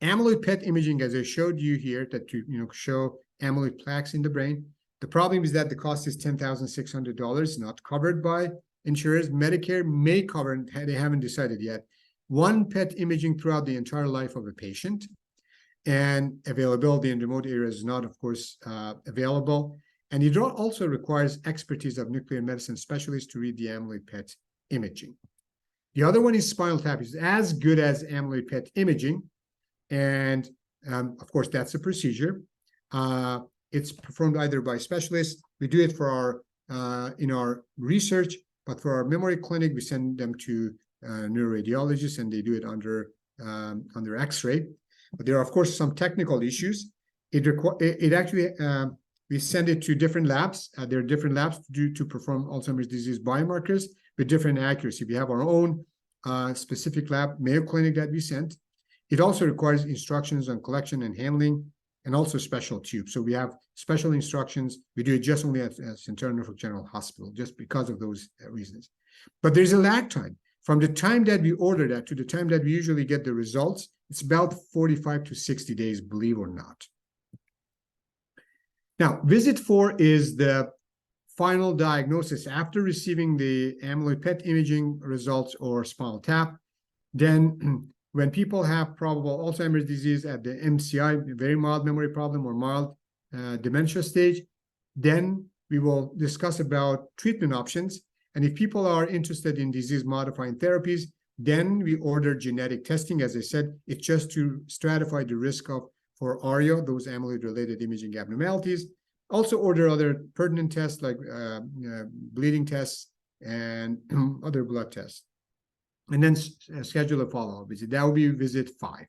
Amyloid PET imaging, as I showed you here, that to show amyloid plaques in the brain. The problem is that the cost is $10,600, not covered by insurers. Medicare may cover, they haven't decided yet, one PET imaging throughout the entire life of a patient. And availability in remote areas is not, of course, available. And it also requires expertise of nuclear medicine specialists to read the amyloid PET imaging. The other one is spinal tap. It's as good as amyloid PET imaging. And of course, that's a procedure. It's performed either by specialists. We do it for our in our research, but for our memory clinic, we send them to neuroradiologists, and they do it under X-ray. But there are, of course, some technical issues. It actually we send it to different labs. There are different labs to perform Alzheimer's disease biomarkers with different accuracy. We have our own specific lab, Mayo Clinic, that we sent. It also requires instructions on collection and handling, and also special tubes. So we have special instructions. We do it just only at Central Norfolk General Hospital, just because of those reasons. But there's a lag time. From the time that we order that to the time that we usually get the results, it's about 45 to 60 days, believe it or not. Now, visit 4 is the final diagnosis after receiving the amyloid PET imaging results or spinal tap. Then when people have probable Alzheimer's disease at the MCI, very mild memory problem or mild dementia stage, then we will discuss about treatment options. And if people are interested in disease-modifying therapies, then we order genetic testing. As I said, it's just to stratify the risk for ARIA, those amyloid-related imaging abnormalities. Also order other pertinent tests like bleeding tests and other blood tests. And then schedule a follow-up visit. That will be visit 5.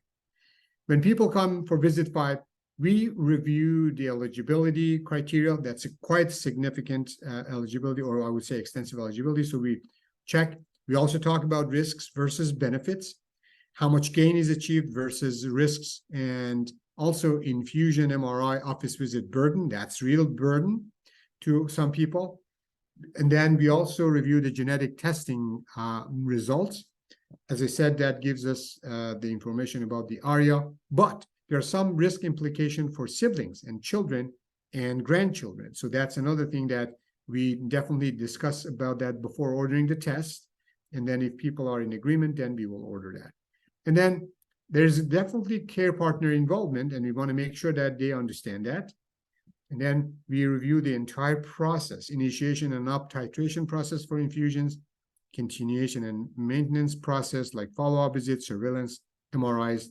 When people come for visit 5, we review the eligibility criteria. That's a quite significant eligibility, or I would say extensive eligibility. So we check. We also talk about risks versus benefits, how much gain is achieved versus risks, and also infusion, MRI, office visit burden. That's real burden to some people. And then we also review the genetic testing results. As I said, that gives us the information about the ARIA, but there are some risk implication for siblings and children and grandchildren. So that's another thing that we definitely discuss about that before ordering the test. And then if people are in agreement, then we will order that. And then there's definitely care partner involvement, and we want to make sure that they understand that. And then we review the entire process, initiation and up titration process for infusions, continuation and maintenance process like follow-up visits, surveillance, MRIs,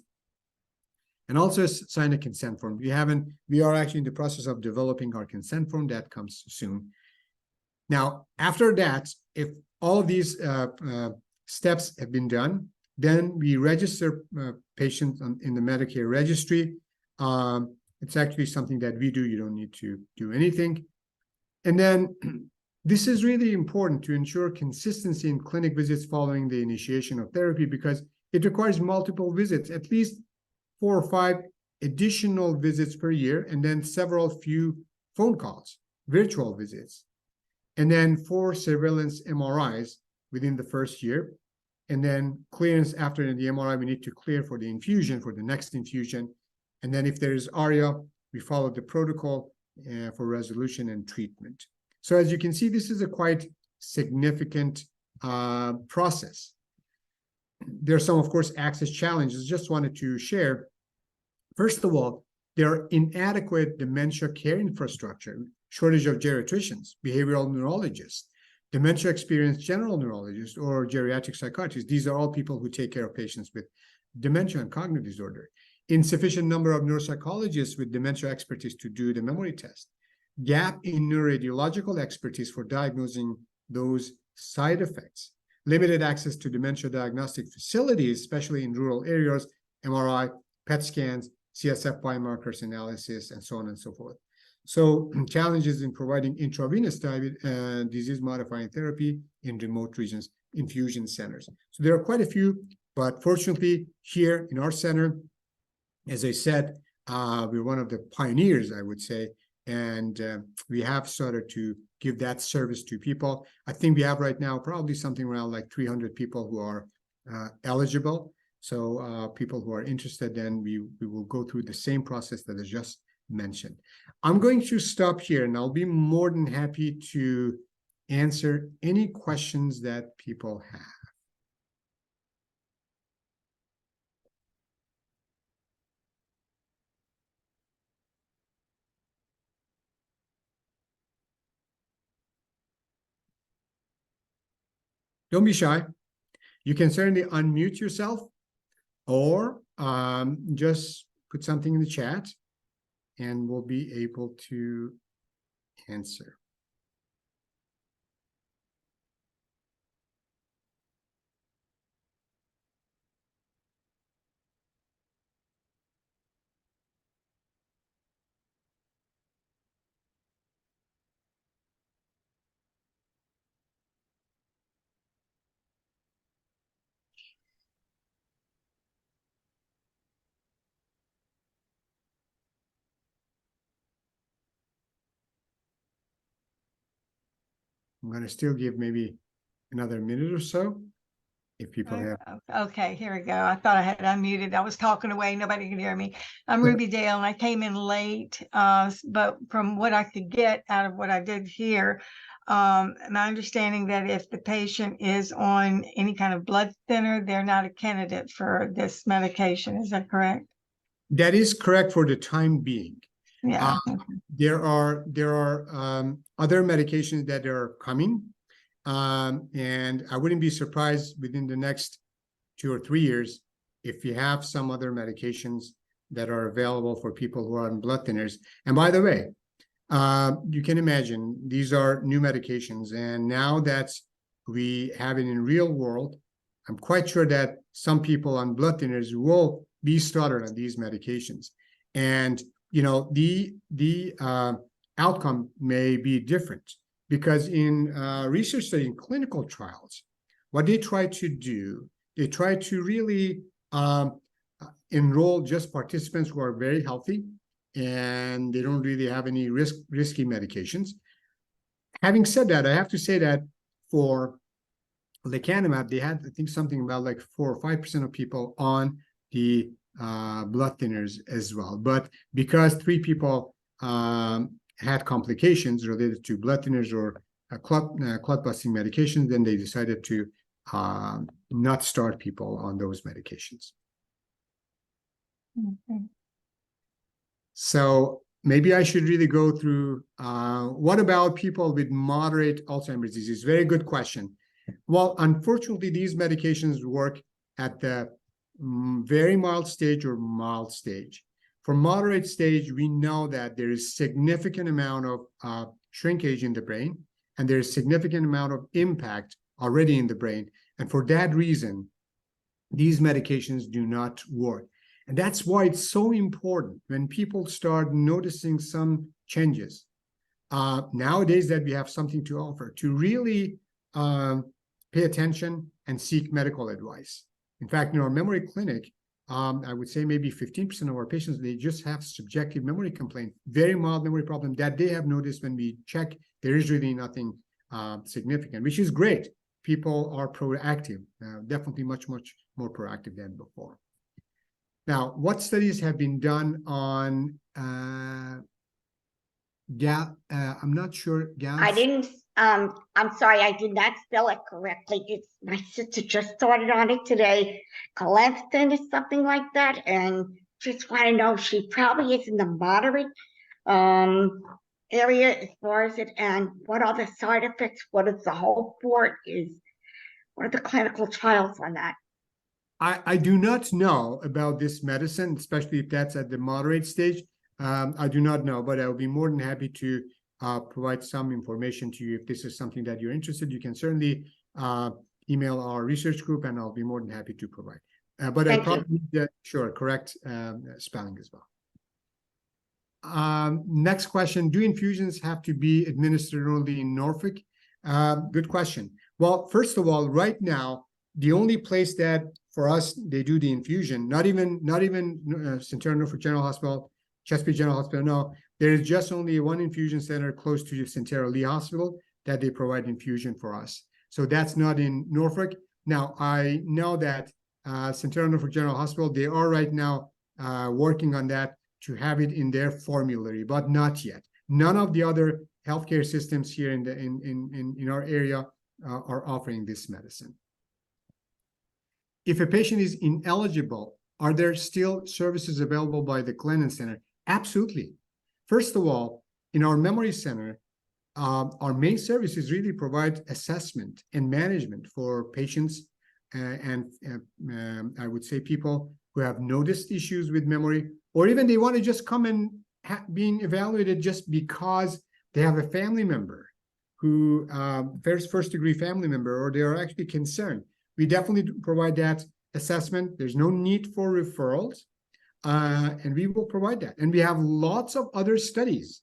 and also sign a consent form. We are actually in the process of developing our consent form. That comes soon. Now, after that, if all of these steps have been done, then we register patients in the Medicare registry. It's actually something that we do. You don't need to do anything. And then this is really important to ensure consistency in clinic visits following the initiation of therapy, because it requires multiple visits, at least 4 or 5 additional visits per year, and then few phone calls, virtual visits, and then 4 surveillance MRIs within the first year. And then clearance after the MRI, we need to clear for the infusion, for the next infusion. And then if there is ARIA, we follow the protocol for resolution and treatment. So as you can see, this is a quite significant process. There are some, of course, access challenges. Just wanted to share. First of all, there are inadequate dementia care infrastructure, shortage of geriatricians, behavioral neurologists, dementia experienced general neurologists, or geriatric psychiatrists. These are all people who take care of patients with dementia and cognitive disorder. Insufficient number of neuropsychologists with dementia expertise to do the memory test. Gap in neuroradiological expertise for diagnosing those side effects. Limited access to dementia diagnostic facilities, especially in rural areas, MRI, PET scans, CSF biomarkers analysis, and so on and so forth. So challenges in providing intravenous disease-modifying therapy in remote regions, infusion centers. So there are quite a few, but fortunately here in our center, as I said, we're one of the pioneers, I would say, and we have started to give that service to people. I think we have right now probably something around like 300 people who are eligible. So people who are interested, then we will go through the same process that I just mentioned. I'm going to stop here, and I'll be more than happy to answer any questions that people have. Don't be shy. You can certainly unmute yourself, or just put something in the chat and we'll be able to answer. I'm going to still give maybe another minute or so if people have. Okay, here we go. I thought I had unmuted. I was talking away. Nobody could hear me. I'm Ruby Dale, and I came in late. But from what I could get out of what I did here, my understanding that if the patient is on any kind of blood thinner, they're not a candidate for this medication. Is that correct? That is correct for the time being. Yeah. There are other medications that are coming, and I wouldn't be surprised within the next 2 or 3 years if you have some other medications that are available for people who are on blood thinners. And by the way, you can imagine these are new medications, and now that we have it in real world, I'm quite sure that some people on blood thinners will be started on these medications. And you know, the outcome may be different, because in research study, in clinical trials, what they try to do, they try to really enroll just participants who are very healthy and they don't really have any risky medications. Having said that, I have to say that for lecanemab, they had, I think, something about like 4 or 5% of people on the blood thinners as well. But because 3 people had complications related to blood thinners or clot busting medications, then they decided to not start people on those medications. Okay. So maybe I should really go through what about people with moderate Alzheimer's disease? Very good question. Well, unfortunately, these medications work at the very mild stage or mild stage. For moderate stage, we know that there is significant amount of shrinkage in the brain, and there is significant amount of impact already in the brain. And for that reason, these medications do not work. And that's why it's so important when people start noticing some changes nowadays that we have something to offer, to really pay attention and seek medical advice. In fact, in our memory clinic, I would say maybe 15% of our patients, they just have subjective memory complaint, very mild memory problem that they have noticed when we check. There is really nothing significant, which is great. People are proactive, definitely much more proactive than before. Now, what studies have been done on I'm not sure. I didn't I'm sorry, I did not spell it correctly. It's my sister just started on it today. Clemson or something like that, and just want to know, she probably is in the moderate area as far as it, and what are the side effects? What is the hope for it? What are the clinical trials on that? I do not know about this medicine, especially if that's at the moderate stage. I do not know, but I will be more than happy to provide some information to you. If this is something that you're interested, you can certainly email our research group, and I'll be more than happy to provide. But I Thank you. probably need the correct spelling as well. Next question: do infusions have to be administered only in Norfolk? Good question. Well, first of all, right now, the only place that for us they do the infusion, not even Central Norfolk General Hospital, Chesapeake General Hospital, no, there is just only one infusion center close to Central Lee Hospital that they provide infusion for us. So that's not in Norfolk. Now, I know that Central Norfolk General Hospital, they are right now working on that to have it in their formulary, but not yet. None of the other healthcare systems here in our area are offering this medicine. If a patient is ineligible, are there still services available by the Glennon Center? Absolutely. First of all, in our memory center, our main services really provide assessment and management for patients and I would say people who have noticed issues with memory, or even they want to just come and being evaluated just because they have a family member who first degree family member, or they are actually concerned. We definitely provide that assessment. There's no need for referrals, and we will provide that. And we have lots of other studies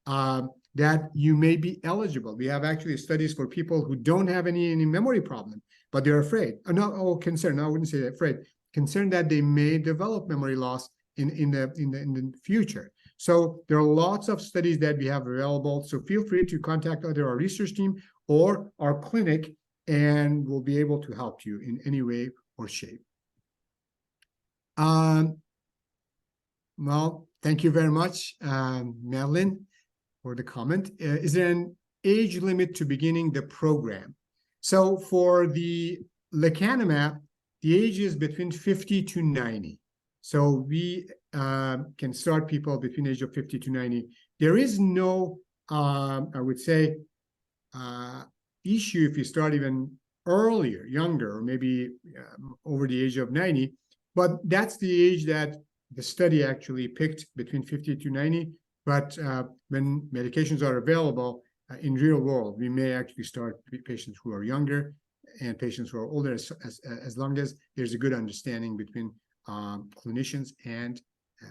that you may be eligible. We have actually studies for people who don't have any memory problem, but they're afraid, concerned. No, I wouldn't say afraid. Concerned that they may develop memory loss in the future. So there are lots of studies that we have available. So feel free to contact either our research team or our clinic, and we'll be able to help you in any way or shape. Well, thank you very much, Madeline, for the comment. Is there an age limit to beginning the program? So for the lecanemab, the age is between 50 to 90. So we can start people between the age of 50 to 90. There is no, I would say, issue if you start even earlier, younger, or maybe over the age of 90, but that's the age that the study actually picked, between 50 to 90. But when medications are available in real world, we may actually start patients who are younger and patients who are older, as long as there's a good understanding between clinicians and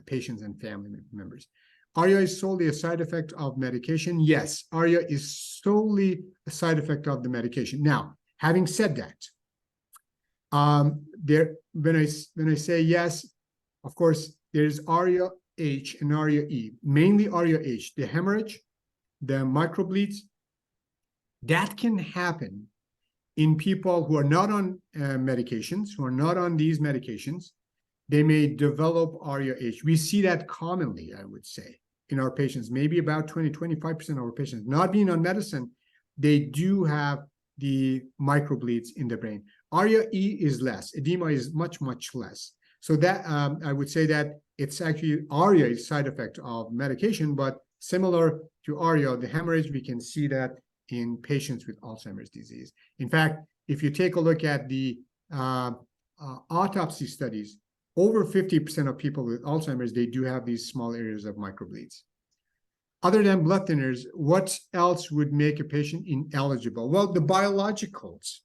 patients and family members. ARIA is solely a side effect of medication. Yes, ARIA is solely a side effect of the medication. Now, having said that, when I say yes, of course, there's ARIA-H and ARIA-E, mainly ARIA-H, the hemorrhage, the microbleeds. That can happen in people who are not on medications, who are not on these medications. They may develop ARIA-H. We see that commonly, I would say, in our patients. Maybe about 20-25% of our patients not being on medicine, they do have the microbleeds in the brain. ARIA-E is less. Edema is much, much less. So that I would say that it's actually ARIA is a side effect of medication, but similar to ARIA, the hemorrhage, we can see that in patients with Alzheimer's disease. In fact, if you take a look at the autopsy studies, over 50% of people with Alzheimer's, they do have these small areas of microbleeds. Other than blood thinners, what else would make a patient ineligible? Well, the biologicals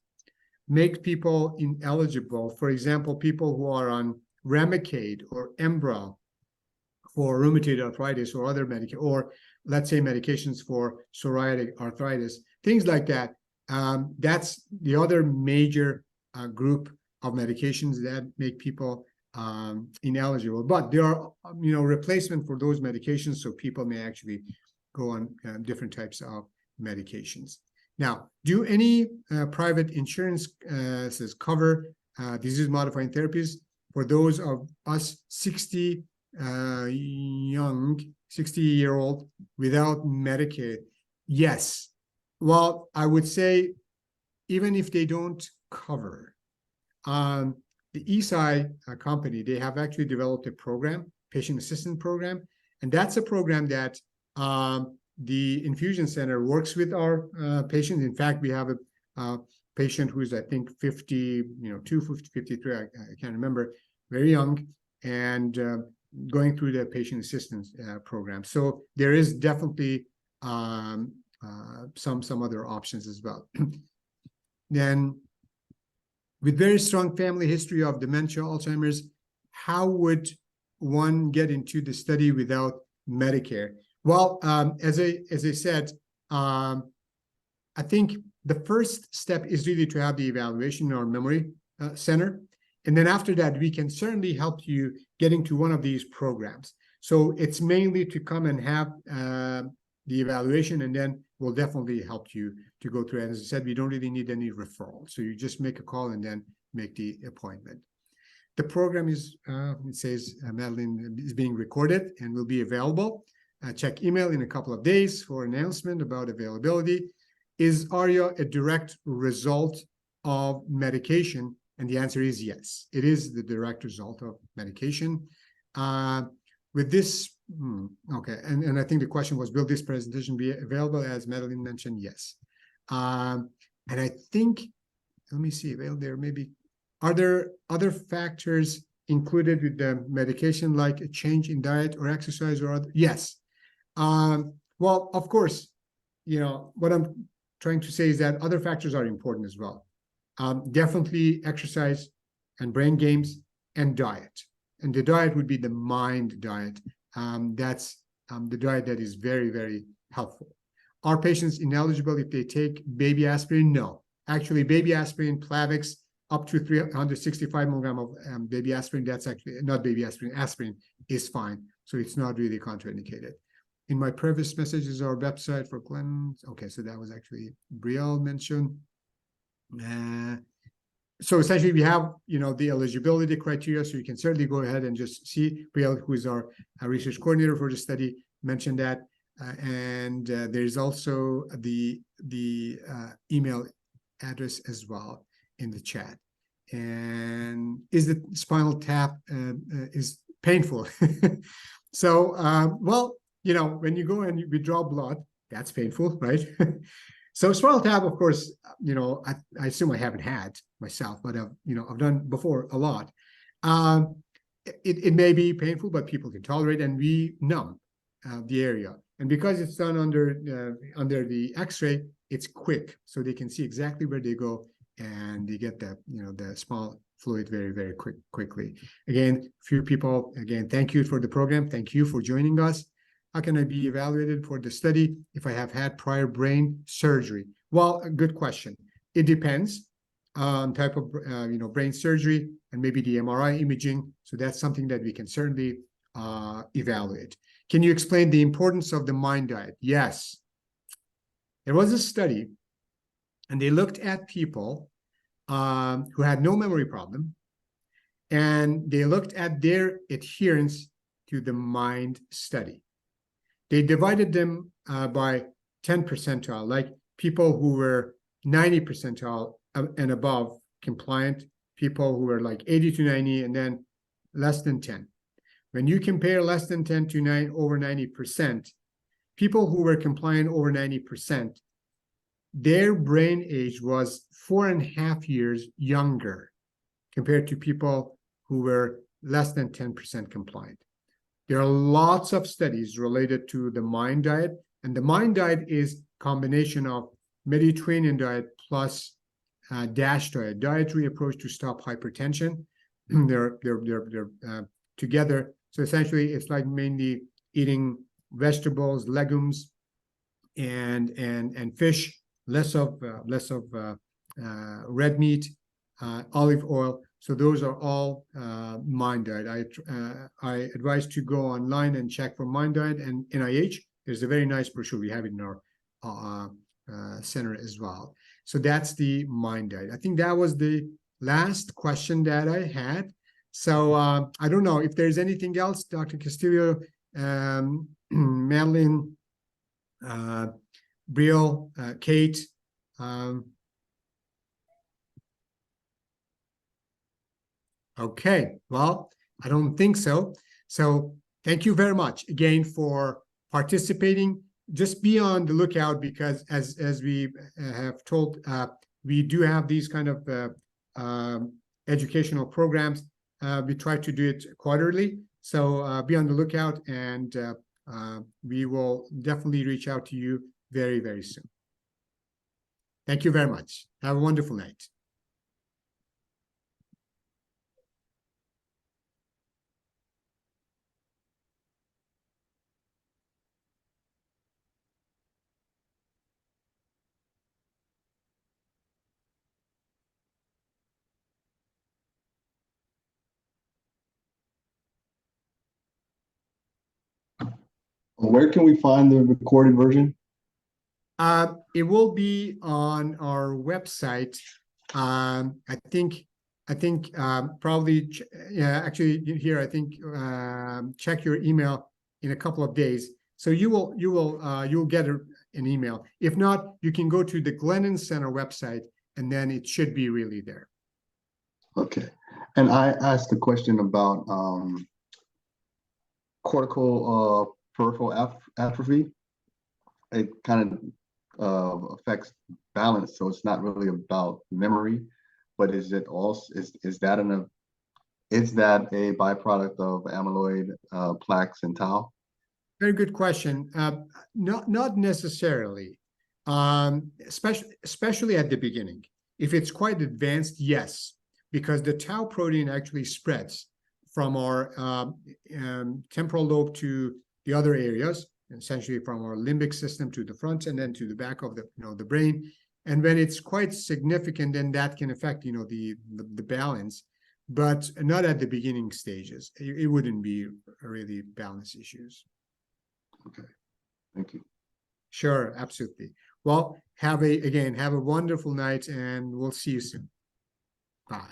make people ineligible. For example, people who are on Remicade or Embra for rheumatoid arthritis or other medications, or let's say medications for psoriatic arthritis, things like that. That's the other major group of medications that make people ineligible. But there are, replacement for those medications, so people may actually go on different types of medications. Now, do any private insurance cover disease-modifying therapies for those of us 60-year-old without Medicaid? Yes, Well, I would say, even if they don't cover, the Eastside company, they have actually developed a program, patient assistance program, and that's a program that the infusion center works with our patients. In fact, we have a patient who's, I think, 53, I can't remember, very young, and going through the patient assistance program. So there is definitely some other options as well. Then, with very strong family history of dementia, Alzheimer's, how would one get into the study without Medicare? Well, as I said, I think the first step is really to have the evaluation in our memory center. And then after that, we can certainly help you getting to one of these programs. So it's mainly to come and have the evaluation, and then we'll definitely help you to go through it. As I said, we don't really need any referral. So you just make a call and then make the appointment. The program is, it says Madeline is being recorded and will be available. Check email in a couple of days for announcement about availability. Is ARIA a direct result of medication? And the answer is yes. It is the direct result of medication. With this, okay, and I think the question was, will this presentation be available? As Madeline mentioned, yes. And I think, let me see, well, there may be, are there other factors included with the medication, like a change in diet or exercise or other? Yes. Well, of course, you know, what I'm trying to say is that other factors are important as well. Definitely exercise and brain games and diet. And the diet would be the mind diet. That's the diet that is very, very helpful. Are patients ineligible if they take baby aspirin? No. Actually, baby aspirin, Plavix, up to 365 milligram of baby aspirin, that's actually not baby aspirin, aspirin is fine. So it's not really contraindicated. In my previous messages, our website for Glenn. Okay, so that was actually Brielle mentioned. So essentially we have, you know, the eligibility criteria, so you can certainly go ahead and just see. Brielle, who is our research coordinator for the study, mentioned that. And there's also the email address as well in the chat. And is the spinal tap is painful? So, well, you know, when you go and you withdraw blood, that's painful, right? So spinal tap, of course, you know, I assume I haven't had myself, but I've done before a lot. It may be painful, but people can tolerate, and we numb the area. And because it's done under the X-ray, it's quick, so they can see exactly where they go, and they get the the spinal fluid very, very quickly. Again, few people. Again, thank you for the program. Thank you for joining us. How can I be evaluated for the study if I have had prior brain surgery? Well, a good question. It depends on type of brain surgery and maybe the MRI imaging. So that's something that we can certainly evaluate. Can you explain the importance of the mind diet? Yes. There was a study, and they looked at people who had no memory problem, and they looked at their adherence to the mind study. They divided them by 10 percentile, like people who were 90 percentile and above compliant, people who were like 80 to 90, and then less than 10. When you compare less than 10 to over 90%, people who were compliant over 90%, their brain age was 4.5 years younger compared to people who were less than 10% compliant. There are lots of studies related to the mind diet, and the mind diet is combination of Mediterranean diet plus DASH diet, dietary approach to stop hypertension. They're together. So essentially, it's like mainly eating vegetables, legumes, and fish, less of red meat, olive oil. So those are all mind diet. I advise to go online and check for mind diet and NIH. There's a very nice brochure. We have it in our center as well. So that's the mind diet. I think that was the last question that I had. So I don't know if there's anything else, Dr. Castillo, Madeline, Brill, Kate. Okay, well, I don't think so. So thank you very much again for participating. Just be on the lookout because as we have told, we do have these kind of educational programs. We try to do it quarterly. So be on the lookout, and we will definitely reach out to you very, very soon. Thank you very much. Have a wonderful night. Where can we find the recorded version? It will be on our website. I think probably yeah, actually here I think check your email in a couple of days. So you'll get an email. If not, you can go to the Glennon Center website and then it should be really there. Okay. And I asked a question about cortical peripheral atrophy. It kind of affects balance, so it's not really about memory, but is it also is that a byproduct of amyloid plaques and tau? Very good question. Not necessarily, especially at the beginning. If it's quite advanced, yes, because the tau protein actually spreads from our temporal lobe to the other areas, essentially from our limbic system to the front and then to the back of the brain. And when it's quite significant, then that can affect the balance, but not at the beginning stages. It wouldn't be really balance issues. Okay, thank you. Sure, absolutely. Well, have a wonderful night, and we'll see you soon. Bye.